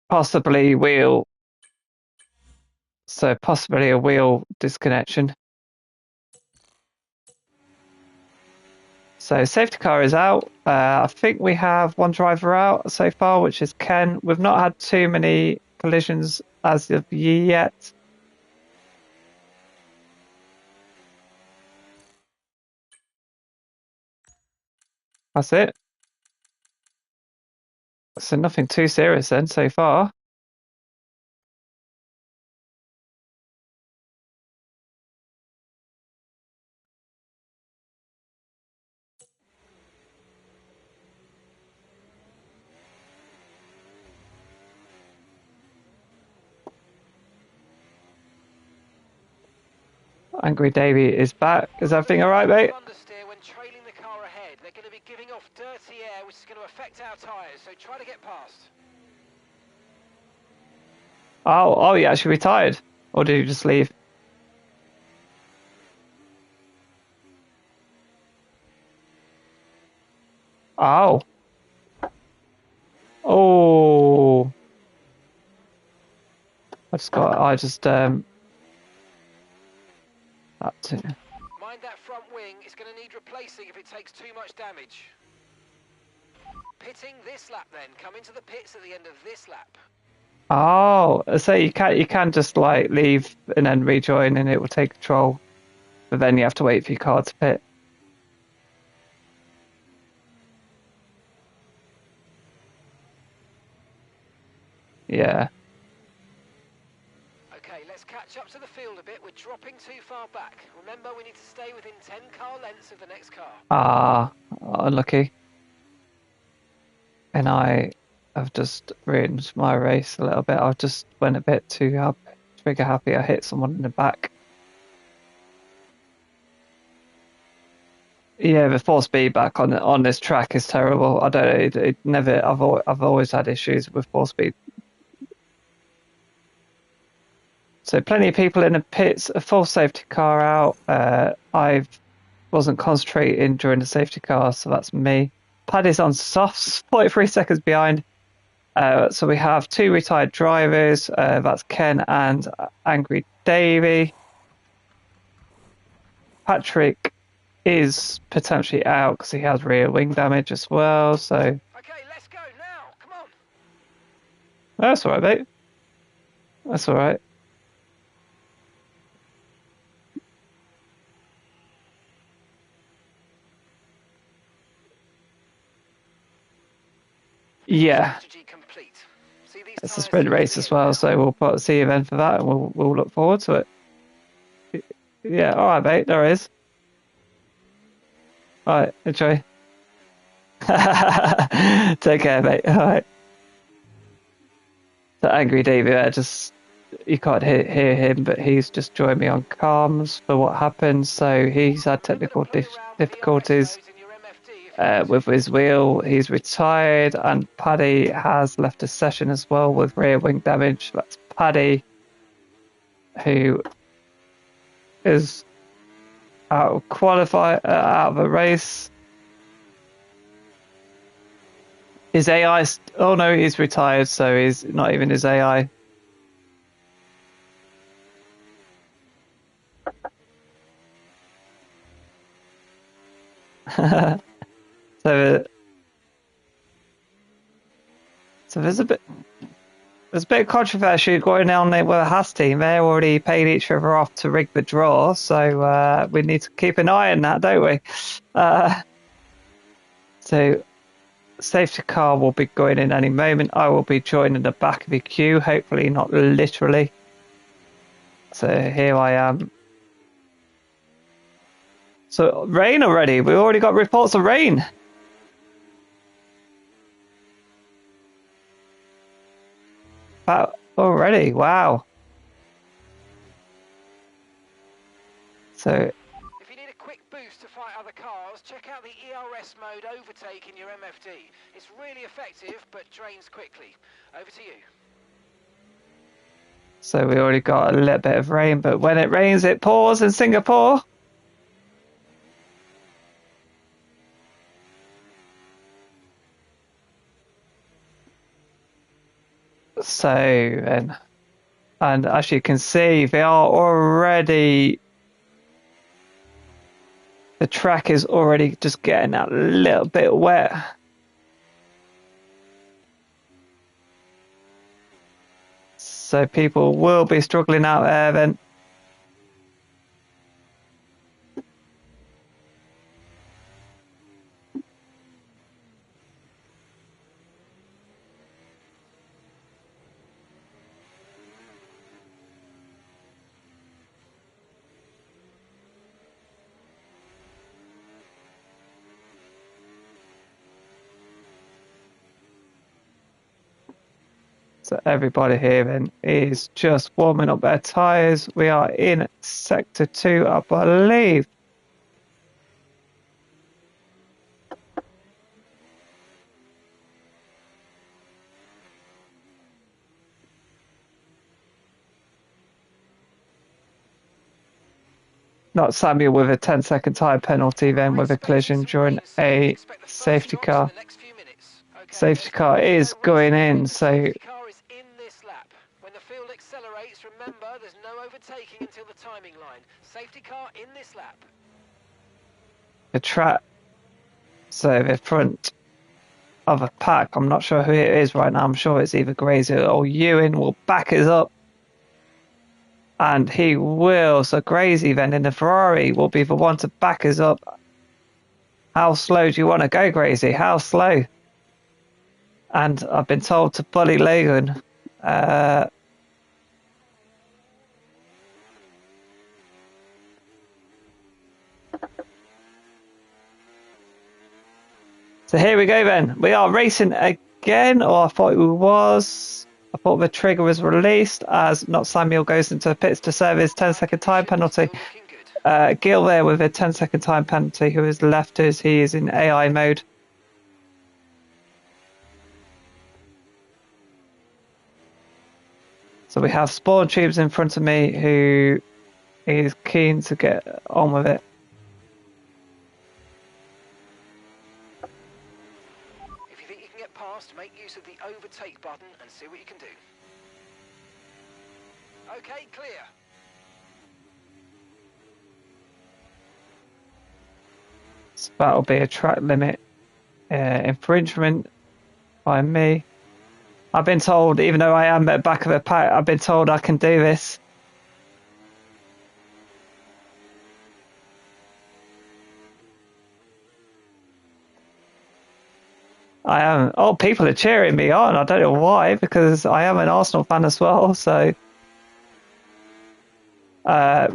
Possibly wheel. So possibly a wheel disconnection. So safety car is out. I think we have one driver out so far, which is Ken. We've not had too many collisions as of yet. That's it. So nothing too serious then so far. Angry Davey is back. Is everything all right, mate? Understeer when trailing the car ahead. They're going to be giving off dirty air, which is going to affect our tyres. So try to get past. Oh, you actually retired, or did you just leave? Oh. Oh. I just Mind that front wing. It's going to need replacing if it takes too much damage. Pitting this lap then. Come into the pits at the end of this lap. Oh, so you can just like leave and then rejoin and it will take control, but then you have to wait for your car to pit. Yeah. Okay, let's catch up to the field a bit. We're dropping too far back. Remember, we need to stay within 10 car lengths of the next car. Ah, unlucky. And I have just ruined my race a little bit. I just went a bit too trigger happy. I hit someone in the back. Yeah, the force feedback on this track is terrible. I don't know. It never. I've always had issues with force speed. So plenty of people in the pits. A full safety car out. I wasn't concentrating during the safety car, so that's me. Paddy's on softs, 43 seconds behind. So we have two retired drivers. That's Ken and Angry Davey. Patrick is potentially out because he has rear wing damage as well. So Okay, let's go now. Come on. that's all right, mate. That's all right. Yeah. Strategy complete. See these It's a tyres sprint through race the as end well, now. so we'll put a C event for that, and we'll look forward to it. Yeah, all right, mate. There is. All right, enjoy. Take care, mate. All right. So Angry David, you can't hear him, but he's just joined me on comms for what happened. So he's had technical difficulties with his wheel. He's retired, and Paddy has left the session as well with rear wing damage. That's Paddy, who is out of a race. His AI. Oh no, he's retired, so he's not even his AI. So there's a bit of controversy going on there with the Haas team. They already paid each other off to rig the draw, so we need to keep an eye on that, don't we? So safety car will be going in any moment. I will be joining the back of the queue, hopefully not literally. So here I am. So rain already. We already got reports of rain. Already, wow. So if you need a quick boost to fight other cars, check out the ERS mode overtake in your MFD. It's really effective, but drains quickly. Over to you. So we already got a little bit of rain, but when it rains, it pours in Singapore. So, and as you can see, they are already, the track is already just getting a little bit wet. So people will be struggling out there then. So everybody here then is just warming up their tyres. We are in Sector 2, I believe. Not Samuel with a 10-second tyre penalty then with a collision during a safety car. Safety car is going in, so When the field accelerates, remember there's no overtaking until the timing line. Safety car in this lap. the track, so the front of a pack, I'm not sure who it is right now, I'm sure it's either Grazer or Ewan, will back us up. And he will, so Gracie then in the Ferrari will be the one to back us up. How slow do you want to go, Gracie? How slow? And I've been told to bully Logan. So here we go then. We are racing again, or I thought it was. I thought the trigger was released as not Samuel goes into pits to serve his 10-second time penalty. Gil there with a 10-second time penalty, who has left us. He is in AI mode. So we have Spawn Tubes in front of me, who is keen to get on with it. If you think you can get past, make use of the overtake button and see what you can do. Okay, clear. So that'll be a track limit infringement by me. I've been told, even though I am at the back of the pack, I've been told I can do this. I am. Oh, people are cheering me on. I don't know why, because I am an Arsenal fan as well. So, there's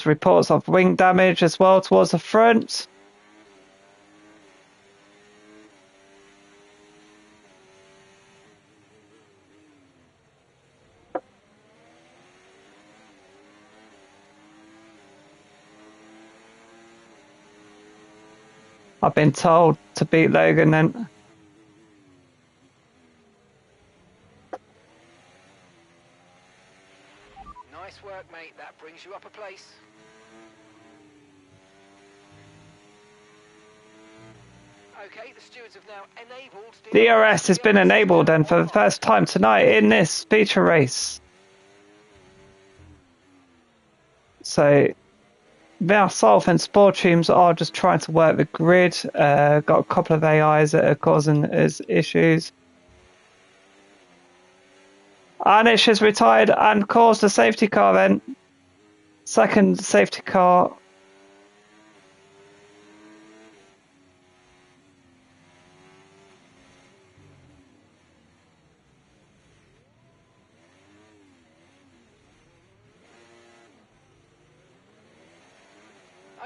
reports of wing damage as well towards the front. I've been told to beat Logan then. Nice work, mate. That brings you up a place. Okay, the stewards have now enabled DRS has been enabled and for the first time tonight in this feature race. So myself and Sport Teams are just trying to work the grid. Got a couple of AIs that are causing us issues. Anish has retired and caused a safety car then. Second safety car.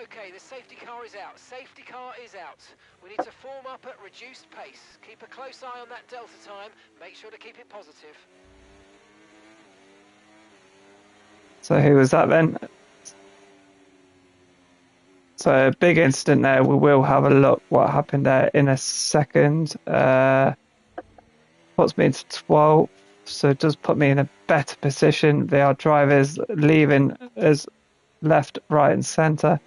Okay, the safety car is out. Safety car is out. We need to form up at reduced pace. Keep a close eye on that delta time. Make sure to keep it positive. So who was that then? So a big incident there. We will have a look what happened there in a second. Puts me into 12th, so it does put me in a better position. There are drivers leaving as left, right, and centre.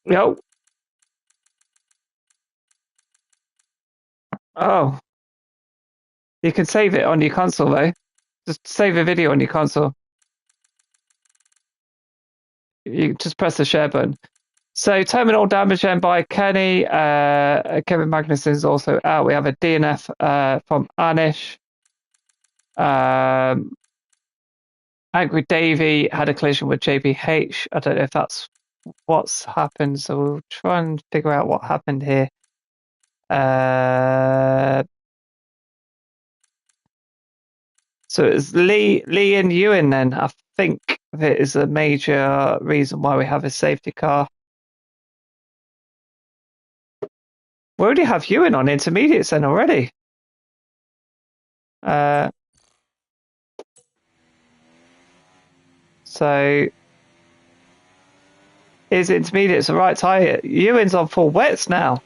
Yo. Oh, you can save it on your console though. Just save a video on your console. You just press the share button. So terminal damage then by Kenny. Kevin Magnussen is also out. We have a DNF from Anish. Angry Davey had a collision with JBH. I don't know if that's what's happened, so we'll try and figure out what happened here. So it's Lee and Ewan then. I think that is a major reason why we have a safety car. We already have Ewan on intermediates then already. So his intermediates are right tyre. Ewan's on full wets now.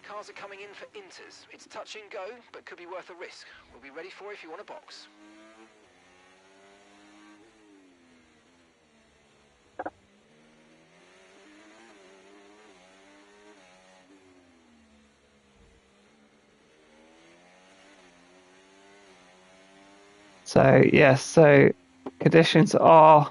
Cars are coming in for inters. It's touch and go, but could be worth a risk. We'll be ready for it if you want a box. So yes, so conditions are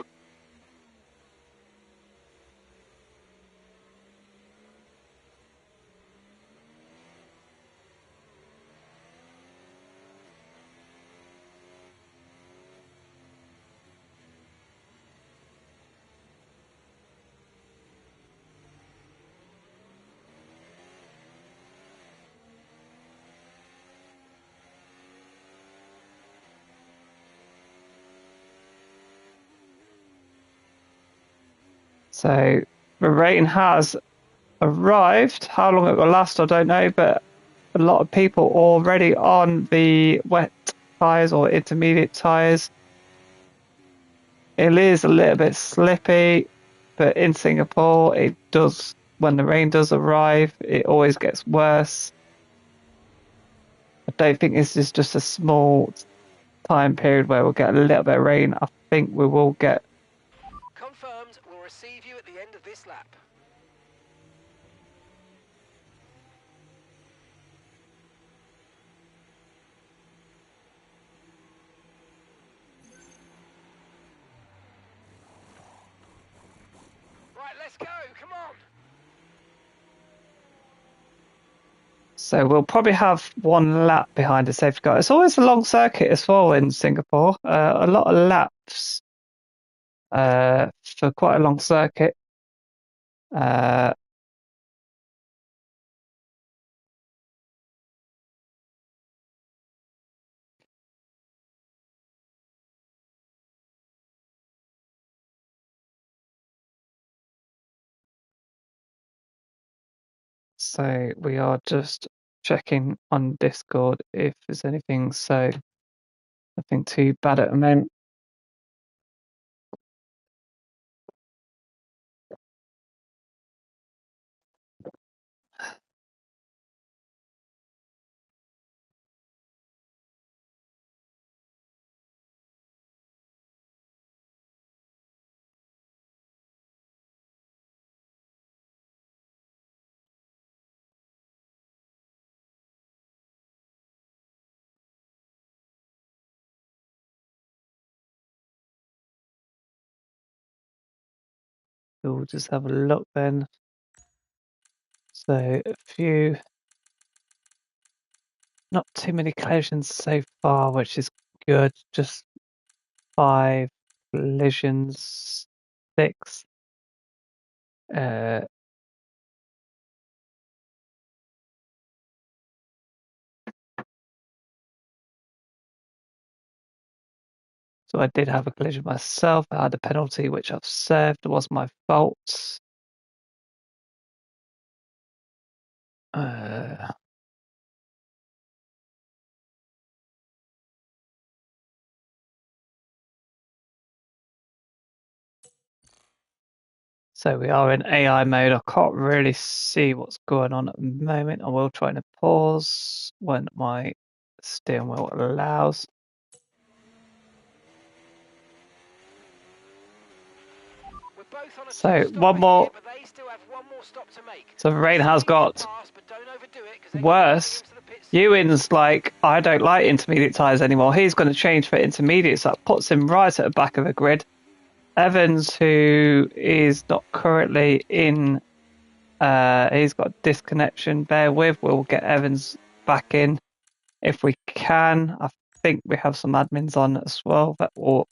so the rain has arrived. How long it will last, I don't know, but a lot of people already on the wet tyres or intermediate tyres. It is a little bit slippy, but in Singapore, it does, when the rain does arrive, it always gets worse. I don't think this is just a small time period where we'll get a little bit of rain. I think we will get. Confirmed, we'll receive you at the end of this lap. Right, let's go, come on. So we'll probably have one lap behind a safety car. It's always a long circuit as well in Singapore. A lot of laps for quite a long circuit. So we are just checking on Discord if there's anything. So nothing too bad at the moment. We'll just have a look then. So a few not too many collisions so far, which is good. Just 5 collisions, 6. So I did have a collision myself. I had a penalty which I've served. It was my fault. So we are in AI mode. I can't really see what's going on at the moment. I will try to pause when my steering wheel allows. We're both on a So two-stop one more. here, but they still have one more stop to make. So the rain has got Fast, but don't overdo it, 'cause they worse. can into the pits. Ewan's like, I don't like intermediate tyres anymore. He's going to change for intermediate, so that puts him right at the back of the grid. Evans, who is not currently in, he's got disconnection. Bear with, we'll get Evans back in if we can. I think we have some admins on as well that will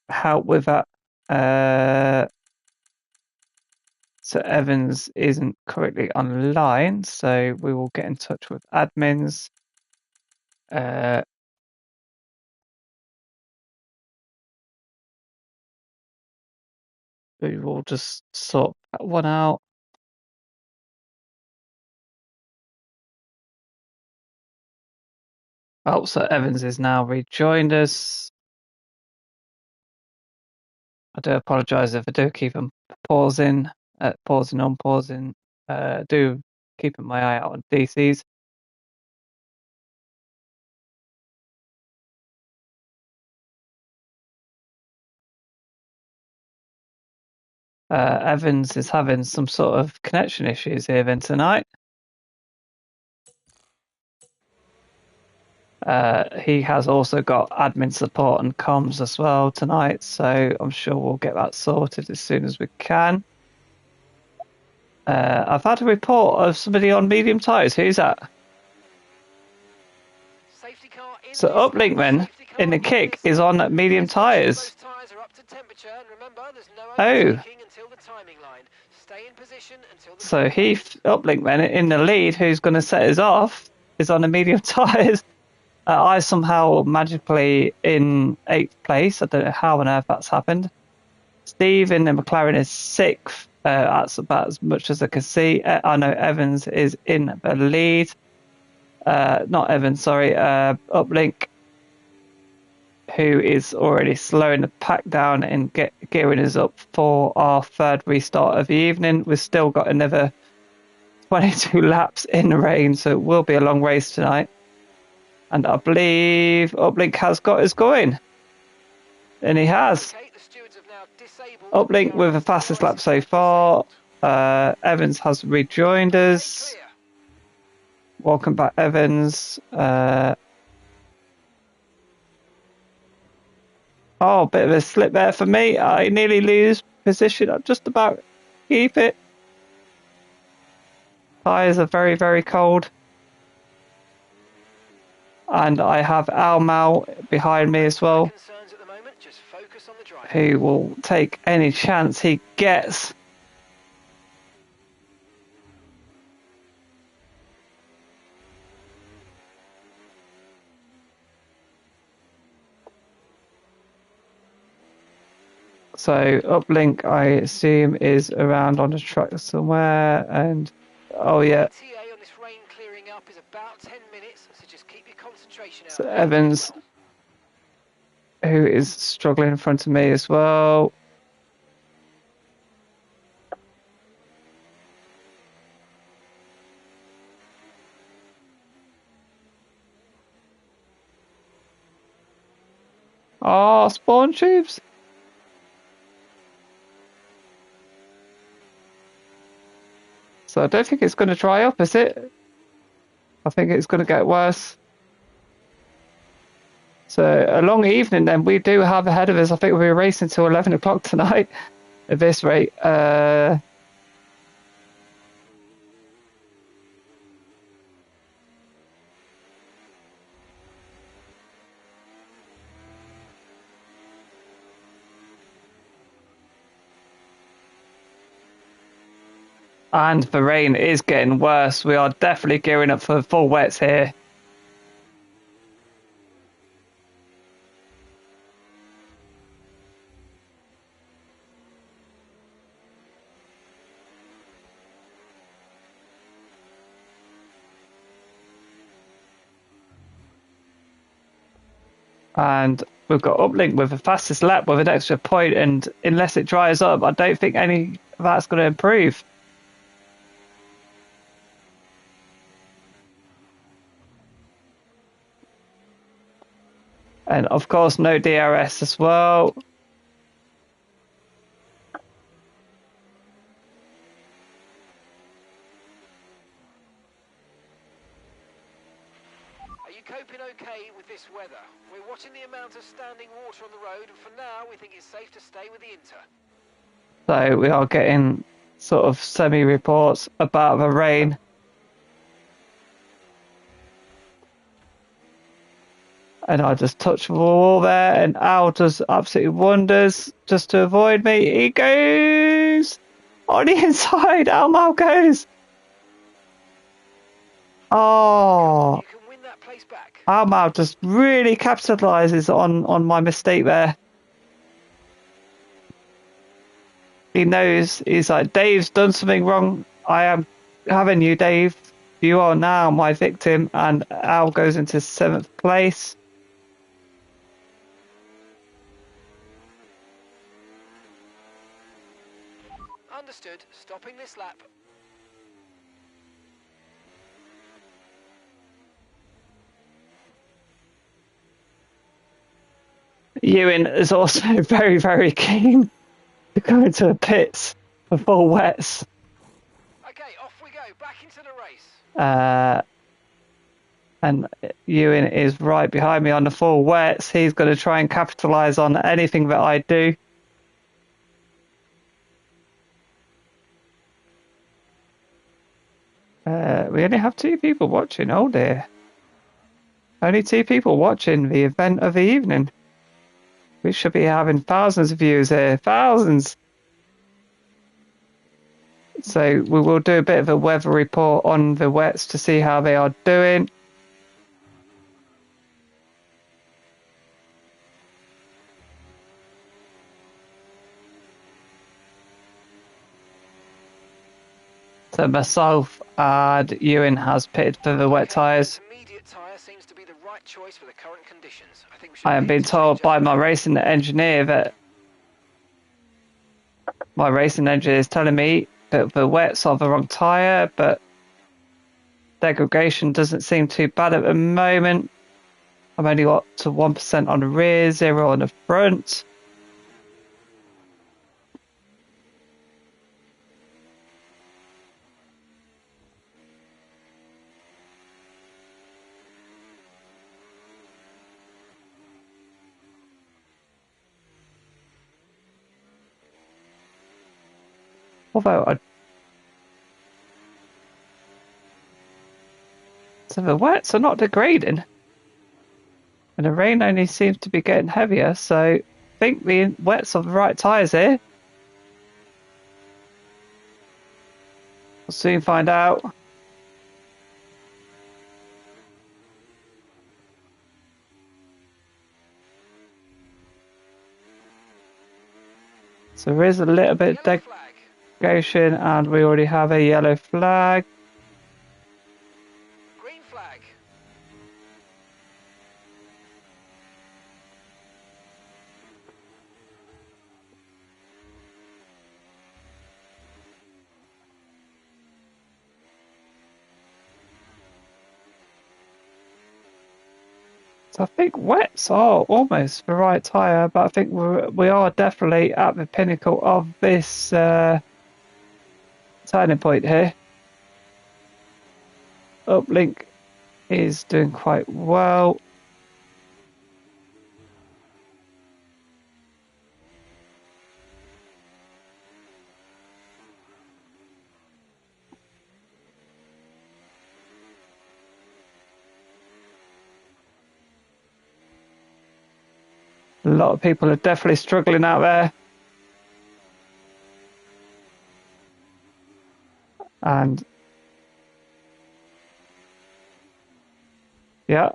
help with that. So Evans isn't currently online, so we will get in touch with admins. We will just sort that one out. Oh, so Evans is now rejoined us. I do apologise if I do keep him pausing, on pausing. Do keeping my eye out on DCs. Evans is having some sort of connection issues here then tonight. He has also got admin support and comms as well tonight, so I'm sure we'll get that sorted as soon as we can. I've had a report of somebody on medium tyres. Who's that? So Uplinkman in the kick is on medium tyres. Oh. So Heath Uplinkman in the lead, who's going to set us off, is on the medium tyres. I somehow magically in 8th place. I don't know how on earth that's happened. Steve in the McLaren is 6th. That's about as much as I can see. I know Evans is in the lead. Not Evans, sorry. Uplink, who is already slowing the pack down and gearing us up for our 3rd restart of the evening. We've still got another 22 laps in the rain, so it will be a long race tonight. And I believe Uplink has got us going. And he has. Uplink with the fastest lap so far. Evans has rejoined us. Welcome back, Evans. Oh, a bit of a slip there for me. I nearly lose position. I'm just about keep it. Tyres are very, very cold. And I have Al Mal behind me as well, who will take any chance he gets. So Uplink, I assume, is around on the track somewhere, and oh yeah. So Evans, who is struggling in front of me as well. Oh, spawn tubes. So I don't think it's going to dry up, is it? I think it's going to get worse. So a long evening then we do have ahead of us. I think we'll be racing till 11 o'clock tonight at this rate. and the rain is getting worse. We are definitely gearing up for full wets here. And we've got uplink with the fastest lap with an extra point, and unless it dries up, I don't think any of that's going to improve. And of course, no DRS as well. Are you coping okay with this weather? We're watching the amount of standing water on the road, and for now, we think it's safe to stay with the Inter. So we are getting sort of semi-reports about the rain. And I just touch the wall there, and Al does absolutely wonders just to avoid me. He goes on the inside. Al goes. Oh, You can win that place back. Al just really capitalizes on my mistake there. He knows, he's like, Dave's done something wrong. I am having you, Dave. You are now my victim. And Al goes into 7th place. Understood. Stopping this lap. Ewan is also very, very keen to go into the pits for full wets. Okay, off we go. Back into the race. And Ewan is right behind me on the full wets. He's going to try and capitalise on anything that I do. We only have 2 people watching. Oh dear. Only 2 people watching the event of the evening. We should be having thousands of views here. Thousands! So we will do a bit of a weather report on the wets to see how they are doing. So myself and Ewan has pitted for the wet tyres. Immediate tyre seems to be the right choice for the current conditions. I think we should I am being told by my racing engineer that my racing engineer is telling me that the wets are the wrong tyre, but degradation doesn't seem too bad at the moment. I'm only got to 1% on the rear, 0 on the front. Although so the wets are not degrading. And the rain only seems to be getting heavier, so I think the wets are the right tyres here. We'll soon find out. So there is a little bit of degradation, and we already have a yellow flag. Green flag. So I think wets are almost the right tyre, but I think we are definitely at the pinnacle of this turning point here. Uplink is doing quite well. A lot of people are definitely struggling out there. And yeah.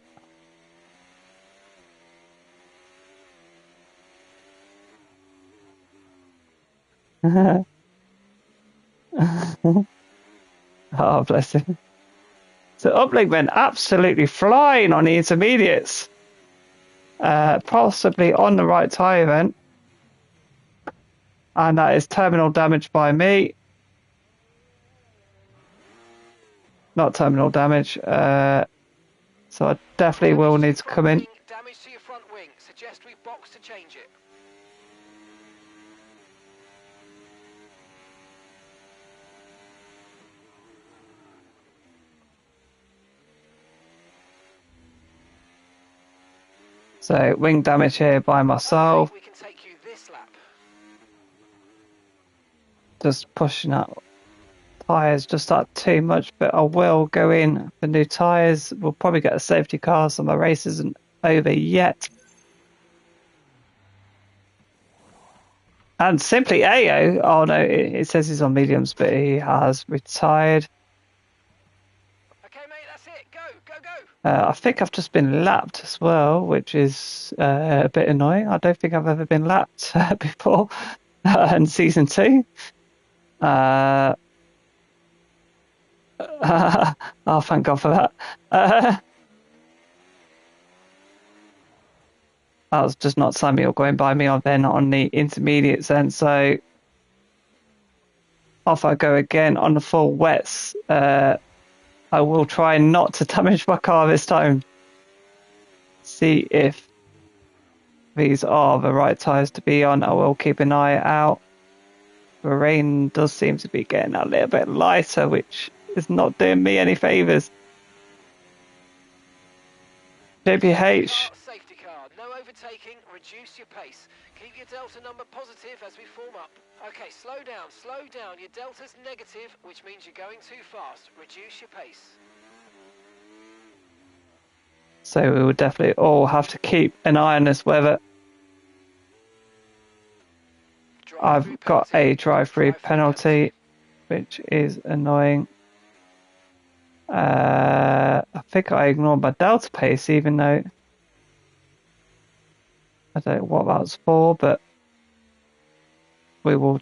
Oh, bless him. So Uplink went absolutely flying on the intermediates. Possibly on the right tyre event. And that is terminal damage by me. Not terminal damage. So I definitely will need to come in. Damage to your front wing. Suggest we box to change it. So wing damage here by myself. We can take you this lap. Just pushing up tyres just up too much, but I will go in for new tyres. We'll probably get a safety car, so my race isn't over yet. And Simply AO, oh no, it says he's on mediums, but he has retired. Okay, mate, that's it. Go, go, go. I think I've just been lapped as well, which is a bit annoying. I don't think I've ever been lapped before in season 2. Oh, thank God for that. That was just not Samuel going by me on the intermediates then, so off I go again on the full wets. I will try not to damage my car this time. See if these are the right tyres to be on. I will keep an eye out. The rain does seem to be getting a little bit lighter, which is not doing me any favours. JPH. Safety car, no overtaking, reduce your pace. Keep your delta number positive as we form up. Okay, slow down, slow down. Your delta's negative, which means you're going too fast. Reduce your pace. So we will definitely all have to keep an eye on this weather. I've got a drive-through penalty, which is annoying. I think I ignored my delta pace, even though I don't know what that's for, but we will.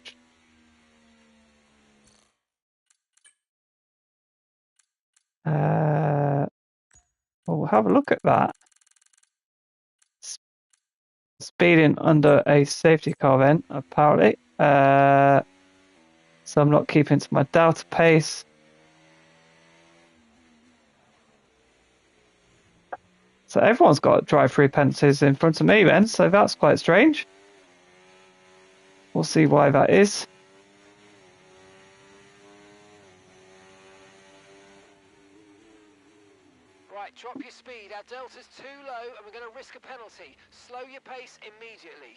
We'll have a look at that. Speeding under a safety car then, apparently. So I'm not keeping to my delta pace. So everyone's got drive-through penalties in front of me then, so that's quite strange. We'll see why that is. Right, drop your speed. Our delta's too low and we're going to risk a penalty. Slow your pace immediately.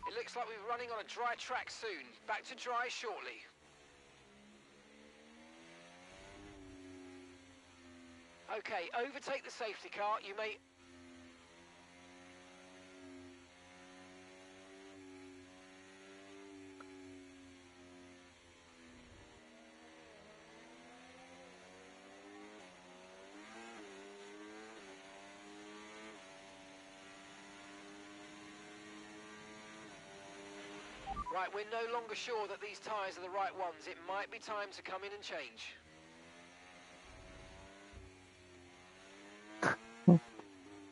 It looks like we're running on a dry track soon. Back to dry shortly. Okay, overtake the safety car. You may... Right, we're no longer sure that these tyres are the right ones. It might be time to come in and change.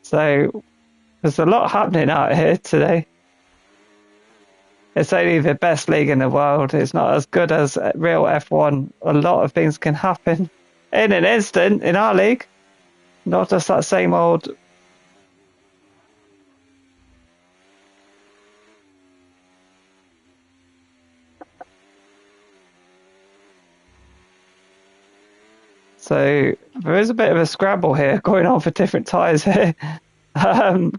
So there's a lot happening out here today. It's only the best league in the world. It's not as good as real F1. A lot of things can happen in an instant in our league. Not just that same old... So there is a bit of a scramble here going on for different tyres here.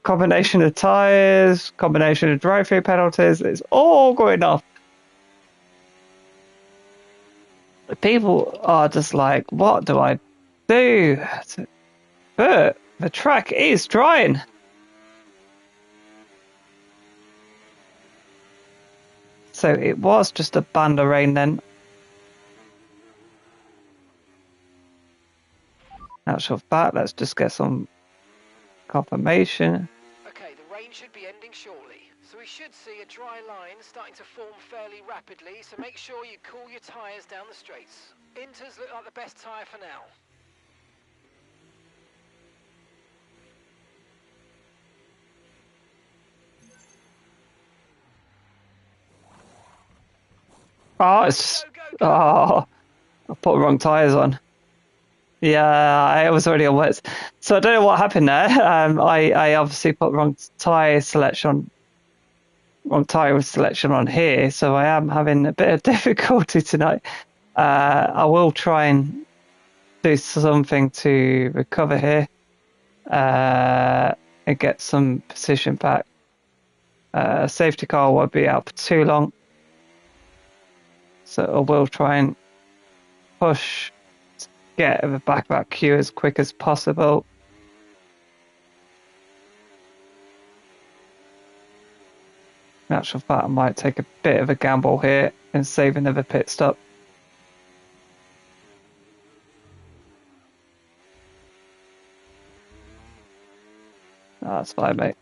Combination of tyres, combination of drive-through penalties, it's all going off. People are just like, what do I do? But the track is drying. So it was just a band of rain then. Actual fact, let's just get some confirmation. Okay, the rain should be ending shortly. So we should see a dry line starting to form fairly rapidly, so make sure you cool your tyres down the straights. Inters look like the best tyre for now. Oh, it's oh, I put the wrong tyres on. Yeah, I was already on wets. So I don't know what happened there. I obviously put wrong tyre selection on here, so I am having a bit of difficulty tonight. I will try and do something to recover here and get some position back. Safety car won't be out for too long, so I will try and push to get the back of that queue as quick as possible. In actual fact, I might take a bit of a gamble here and save another pit stop. Oh, that's fine, mate.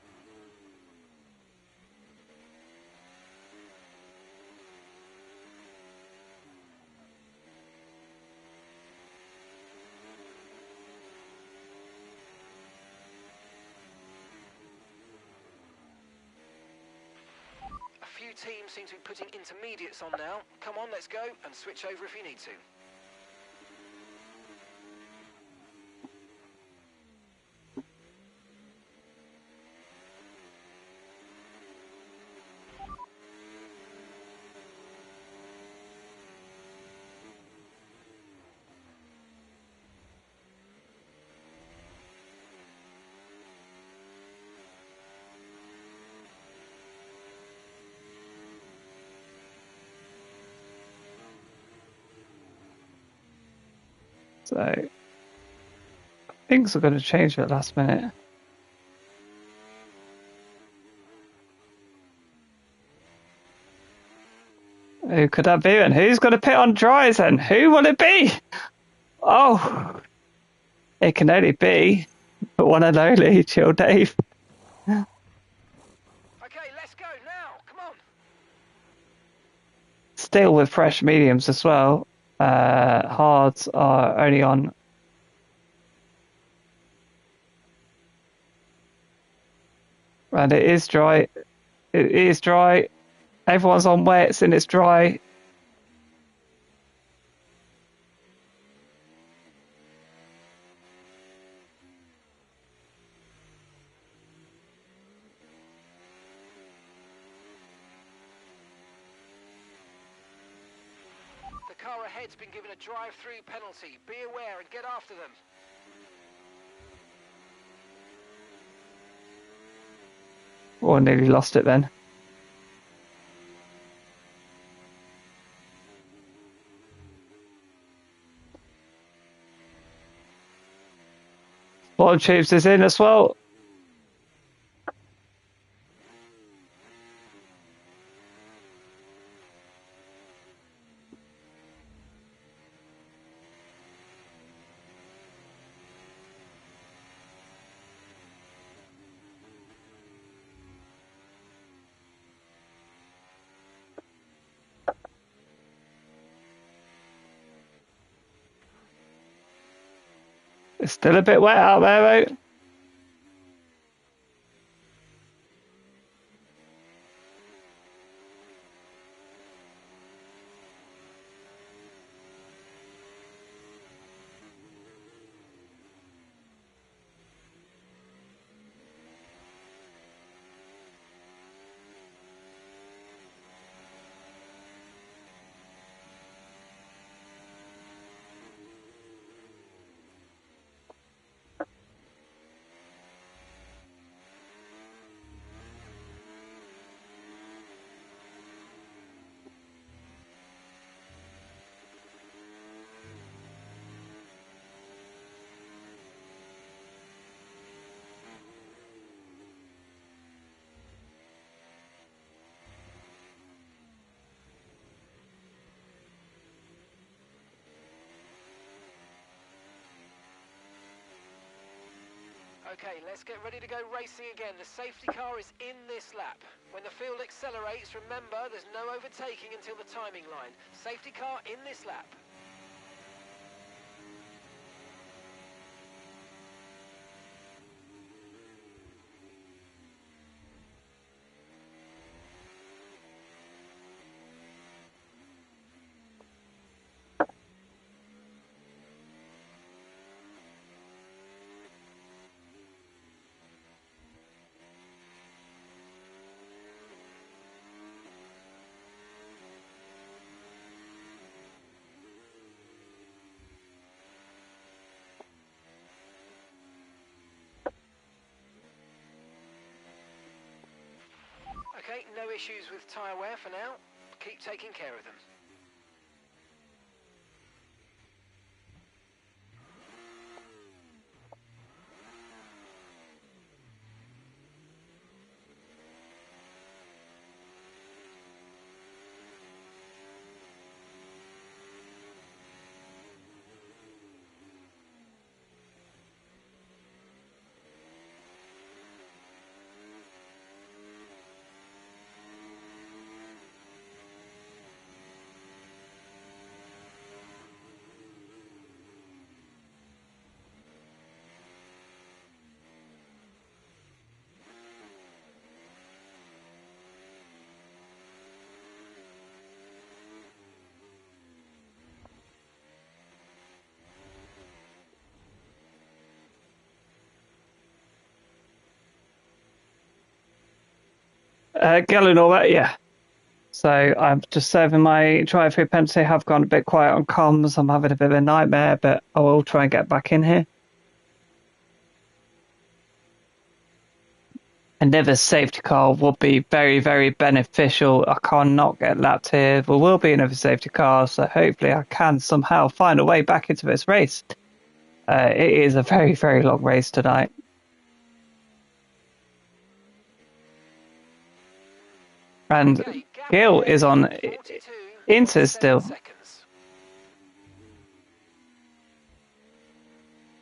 A few teams seem to be putting intermediates on now. Come on, let's go and switch over if you need to. So things are going to change at the last minute. Who could that be then? Who's going to pit on dries then? Who will it be? Oh, it can only be the one and only Chill Dave. Okay, let's go now. Come on. Still with fresh mediums as well. Hards are only on. And it is dry. It is dry. Everyone's on wets and it's dry. The car ahead's been given a drive-through penalty. Be aware and get after them. Oh, nearly lost it then. Bottom tubes is in as well. It's still a bit wet out there though. Okay, let's get ready to go racing again. The safety car is in this lap. When the field accelerates, remember there's no overtaking until the timing line. Safety car in this lap. Okay, no issues with tyre wear for now. Keep taking care of them. Galen, all that, yeah. So I'm just serving my drive-through penalty. Have gone a bit quiet on comms. I'm having a bit of a nightmare, but I will try and get back in here. Another safety car would be very, very beneficial. I cannot get lapped here. There will be another safety car, so hopefully I can somehow find a way back into this race. It is a very, very long race tonight. And Okay, Gil is on Inter still.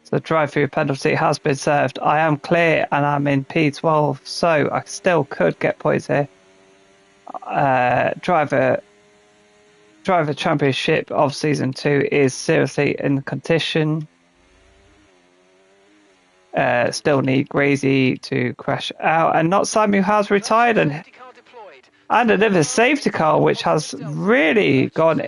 The drive-through penalty has been served. I am clear and I'm in P12, so I still could get points here. Driver Championship of Season 2 is seriously in condition. Still need Grazy to crash out, and not Sam, who has retired, and another safety car, which has really gone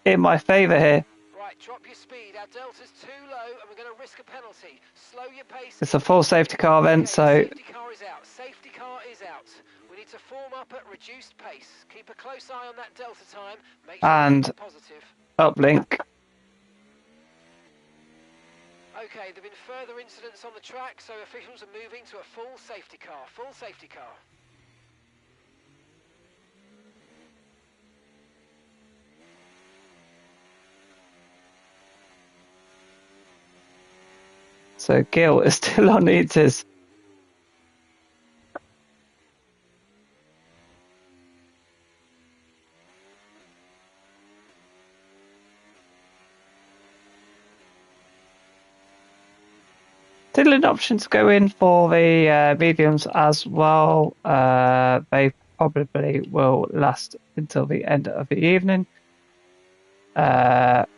in my favour here. Right, drop your speed. Our delta's too low, and we're going to risk a penalty. Slow your pace. It's a full safety car event, so. Safety car is out. Safety car is out. We need to form up at reduced pace. Keep a close eye on that delta time. Make sure and it's positive. Uplink. Okay, there have been further incidents on the track, so officials are moving to a full safety car. Full safety car. So Gil is still on Eaters. Still an option to go in for the mediums as well. They probably will last until the end of the evening. But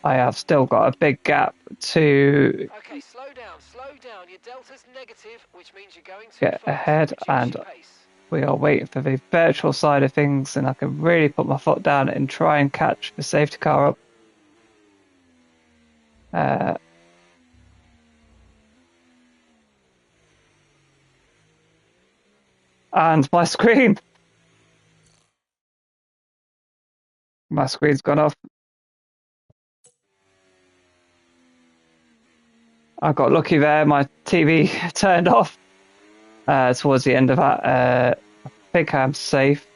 I have still got a big gap to slow down. Your delta's negative, which means you're going to get ahead, and we are waiting for the virtual side of things, and I can really put my foot down and try and catch the safety car up. And my screen's gone off. I got lucky there. My TV turned off towards the end of that. I think I'm safe.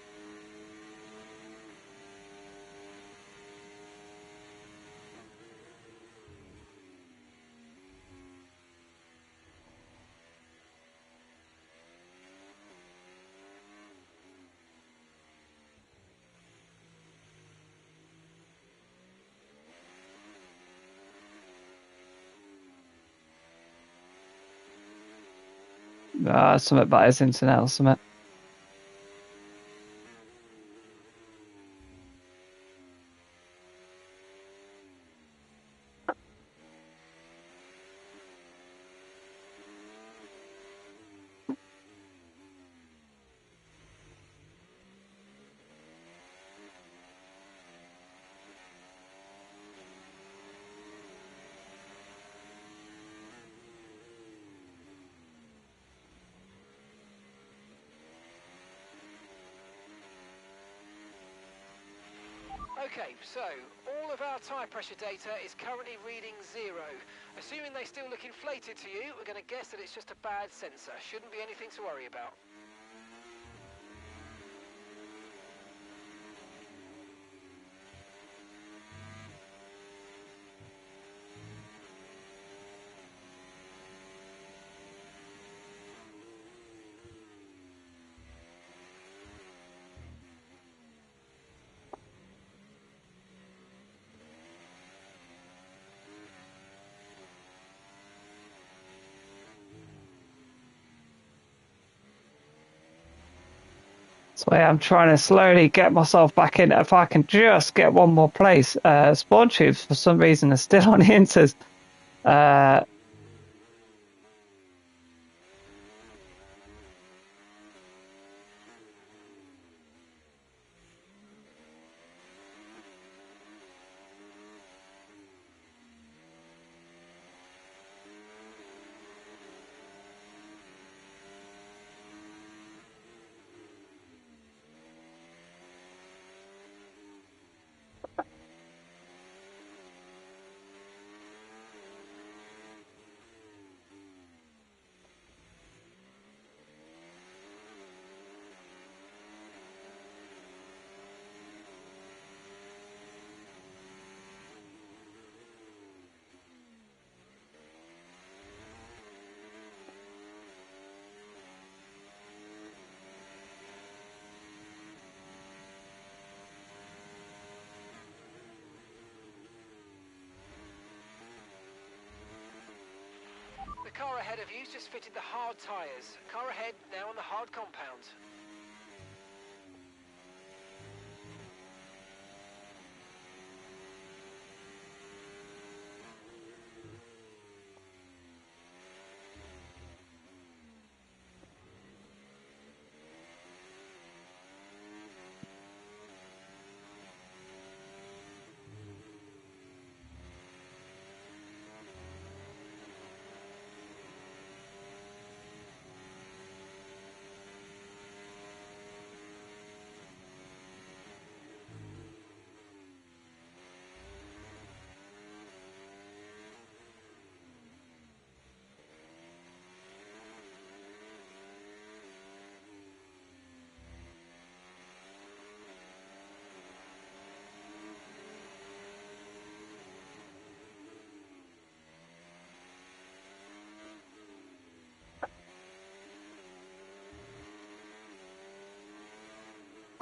Something about his internet or something. Okay, so all of our tyre pressure data is currently reading 0. Assuming they still look inflated to you, we're going to guess that it's just a bad sensor. Shouldn't be anything to worry about. So yeah, I'm trying to slowly get myself back in. If I can just get one more place. Spawn tubes, for some reason, are still on Inters. The car ahead of you's just fitted the hard tyres. Car ahead now on the hard compound.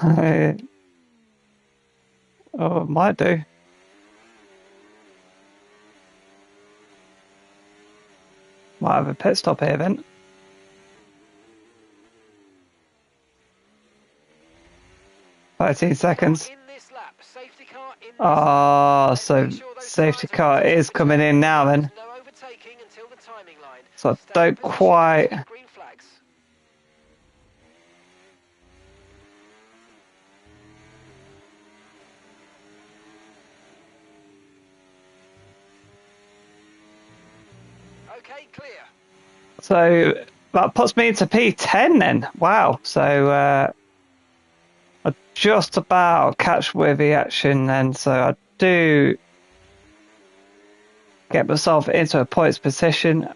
It might do. Might have a pit stop here then. $13 In this lap, safety car in this lap. So safety car is coming in now then. No overtaking until the timing line. So I don't quite... Green flags. Okay, clear. So that puts me into P10 then. Wow. So I just about catch with the action then. So I do get myself into a points position.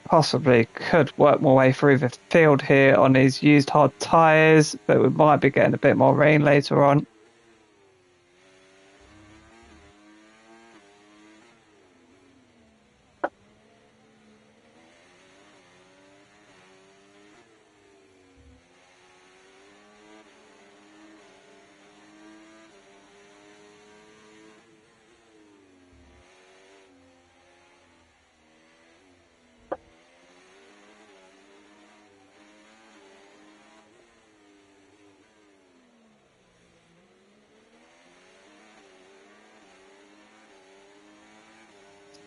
Possibly could work my way through the field here on these used hard tyres, but we might be getting a bit more rain later on.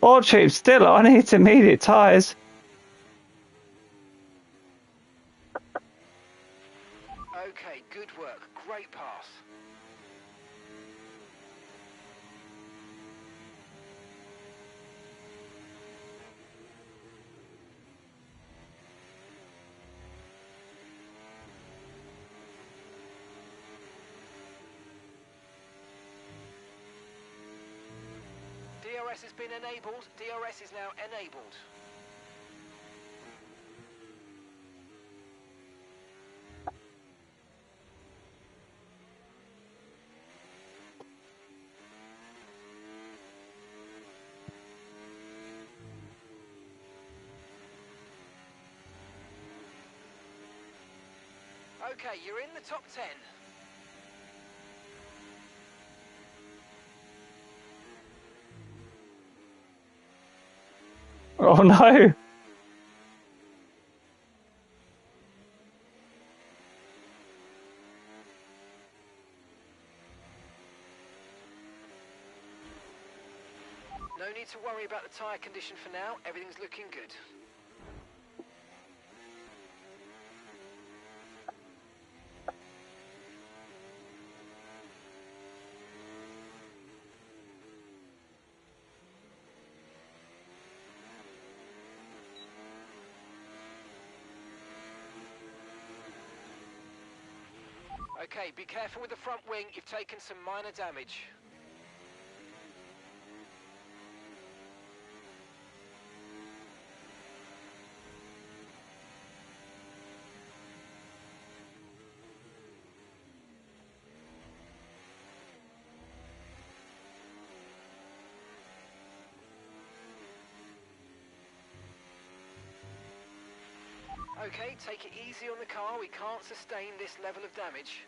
All troops still on intermediate tyres. Okay, good work. Great pass. DRS has been enabled. DRS is now enabled. Okay, you're in the top 10. Oh no! No need to worry about the tyre condition for now. Everything's looking good. Okay, be careful with the front wing. You've taken some minor damage. Okay, take it easy on the car. We can't sustain this level of damage.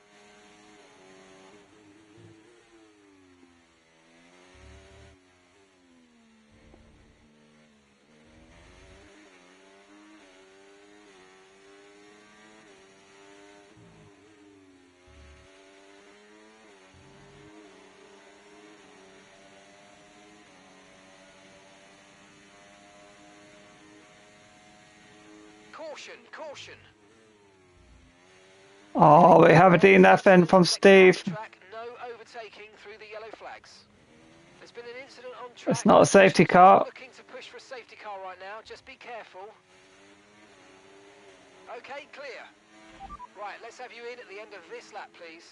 Caution, caution. Oh, we have a DNF from Steve. No overtaking through the yellow flags. There's been an incident on track. It's not a safety car. Looking to push for a safety car right now. Just be careful. Okay, clear. Right, let's have you in at the end of this lap, please.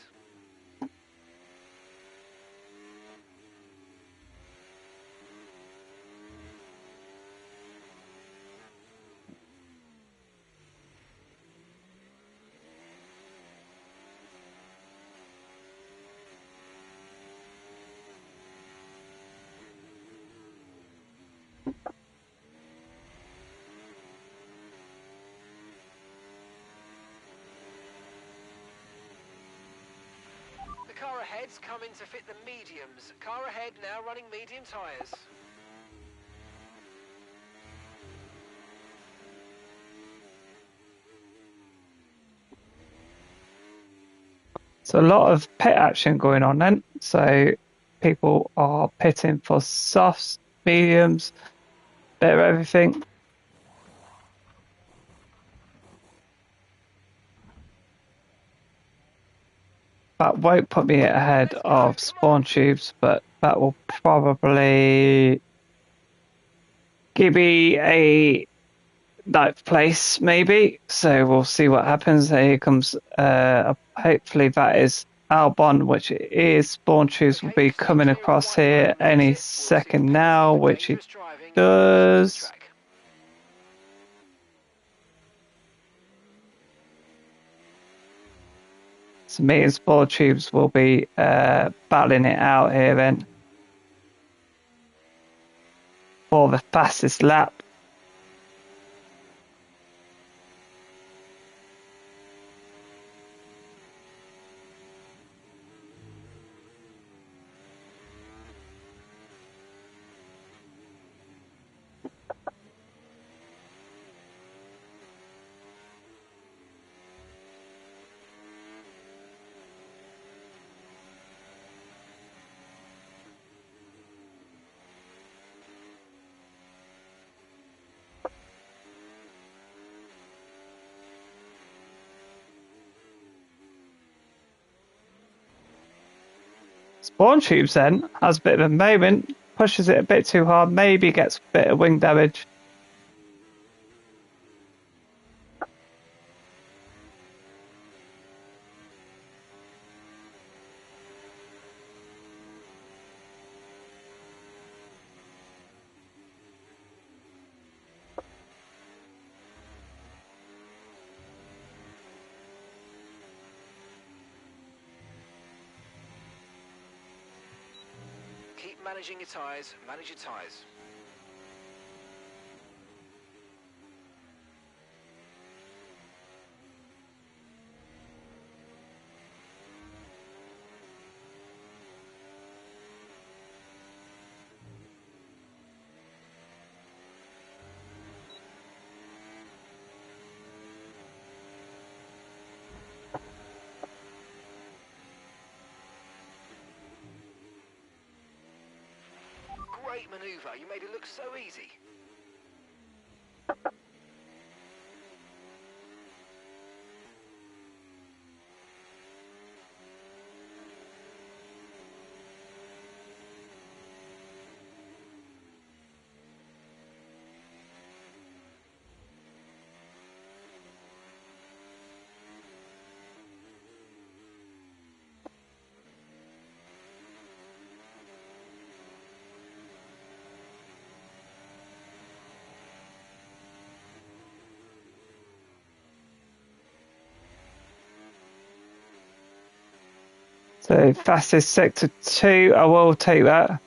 The car ahead's coming to fit the mediums. Car ahead now running medium tyres. So a lot of pit action going on then. So people are pitting for softs, mediums, bit of everything. That won't put me ahead of spawn tubes, but that will probably give me a ninth place, maybe. So we'll see what happens. Here comes, hopefully that is Albon, which it is. Spawn tubes will be coming across here any second now, which it does. So me and Spawn tubes will be battling it out here then for the fastest lap. Spawn Tubes then has a bit of a moment, pushes it a bit too hard, maybe gets a bit of wing damage. Keep managing your tyres, manage your tyres. Great manoeuvre, you made it look so easy. So fastest sector 2, I will take that.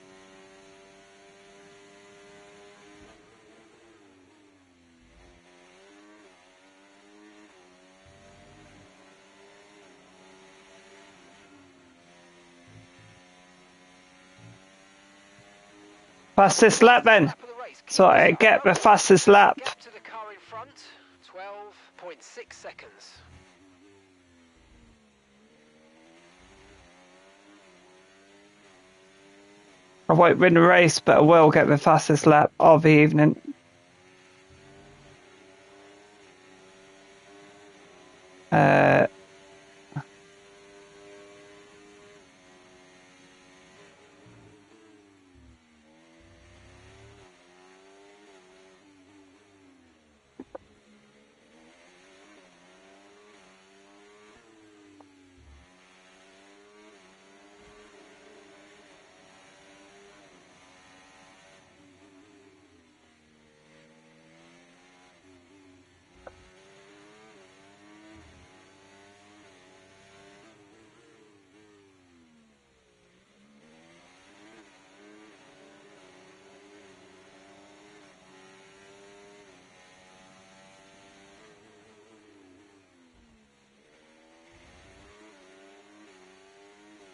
Fastest lap then. So I get the fastest lap. Gap to the car in front, 12.6 seconds. I won't win the race, but I will get the fastest lap of the evening.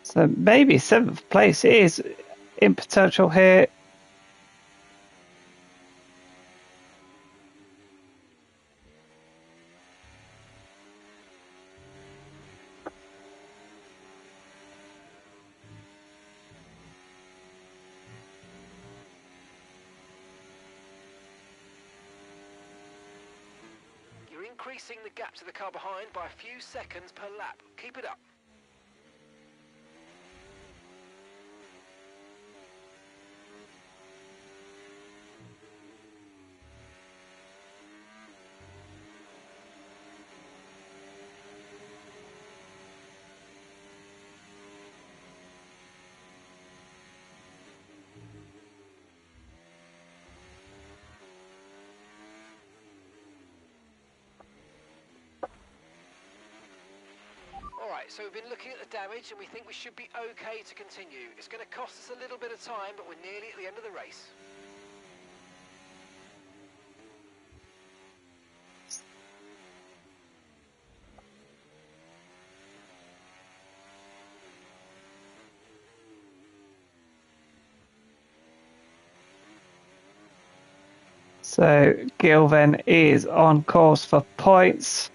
So maybe 7th place is in potential here. You're increasing the gap to the car behind by a few seconds per lap. Keep it up. Alright, so we've been looking at the damage and we think we should be okay to continue. It's going to cost us a little bit of time, but we're nearly at the end of the race. So Gil then is on course for points.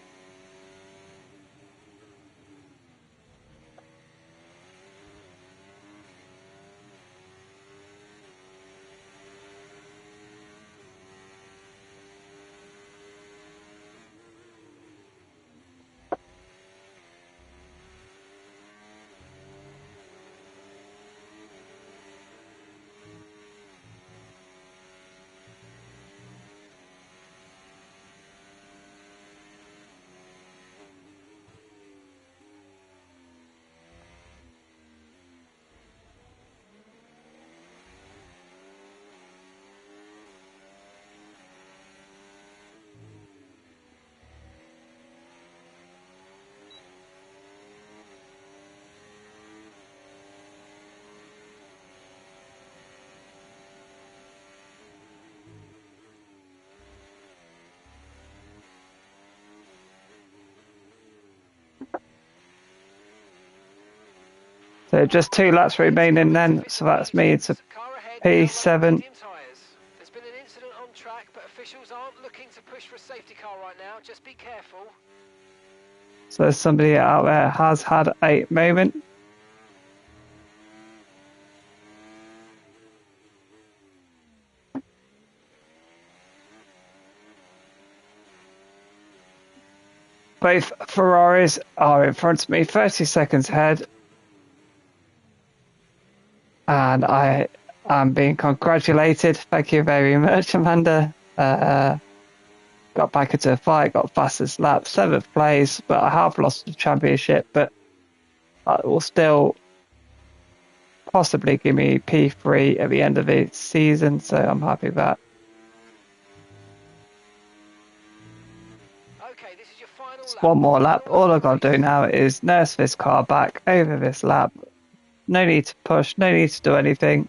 So just 2 laps remaining then, so that's me to P7. There's been an incident on track, but officials aren't looking to push for a safety car right now. Just be careful. So somebody out there has had a moment. Both Ferraris are in front of me, 30 seconds ahead. And I am being congratulated. Thank you very much, Amanda. Got back into a fight, got fastest lap, 7th place, but I have lost the championship, but that will still possibly give me P3 at the end of the season, so I'm happy with that. Okay, this is your final lap. One more lap. All I've got to do now is nurse this car back over this lap. No need to push, no need to do anything.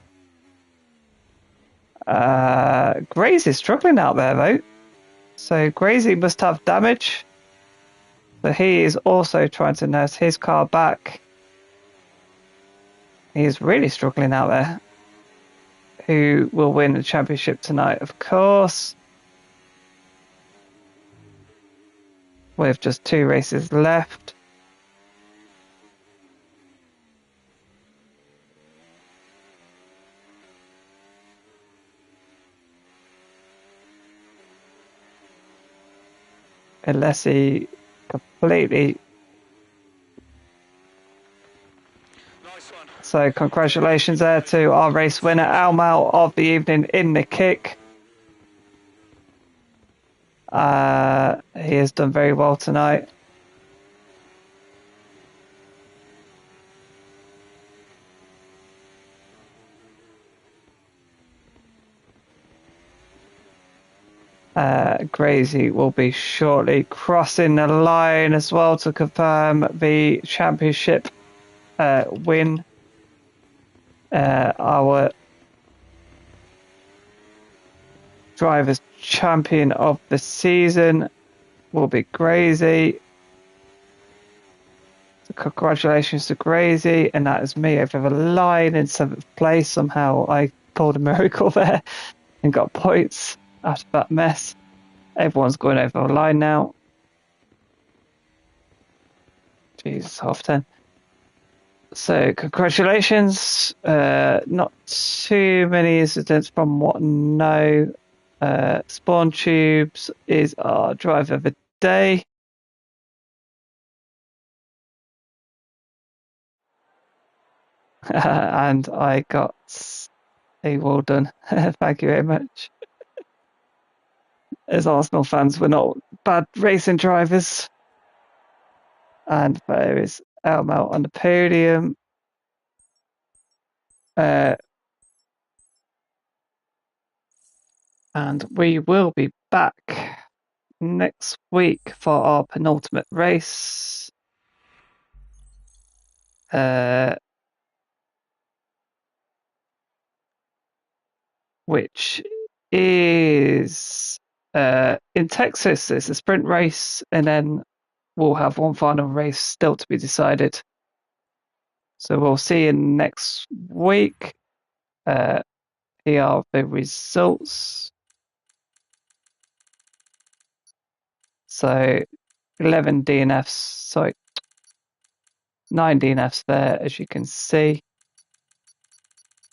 Graze is struggling out there though. So Grazy must have damage. But he is also trying to nurse his car back. He is really struggling out there. Who will win the championship tonight, of course. With just 2 races left. Unless he completely... Nice one. So congratulations there to our race winner, Almal of the evening in the kick. He has done very well tonight. Grazy will be shortly crossing the line as well to confirm the championship win. Our drivers champion of the season will be Grazy. So congratulations to Grazy, and that is me over the line in 7th place. Somehow I pulled a miracle there and got points after that mess. Everyone's going over the line now. Jesus, half 10. So congratulations. Not too many incidents from what I know. Spawn Tubes is our driver of the day. And I got a well done. Thank you very much. As Arsenal fans, we're not bad racing drivers. And there is Elmo on the podium. And we will be back next week for our penultimate race. Which is in Texas. It's a sprint race, and then we'll have one final race still to be decided. So we'll see you next week. Here are the results. So 11 DNFs, sorry, 9 DNFs there, as you can see.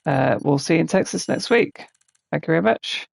We'll see you in Texas next week. Thank you very much.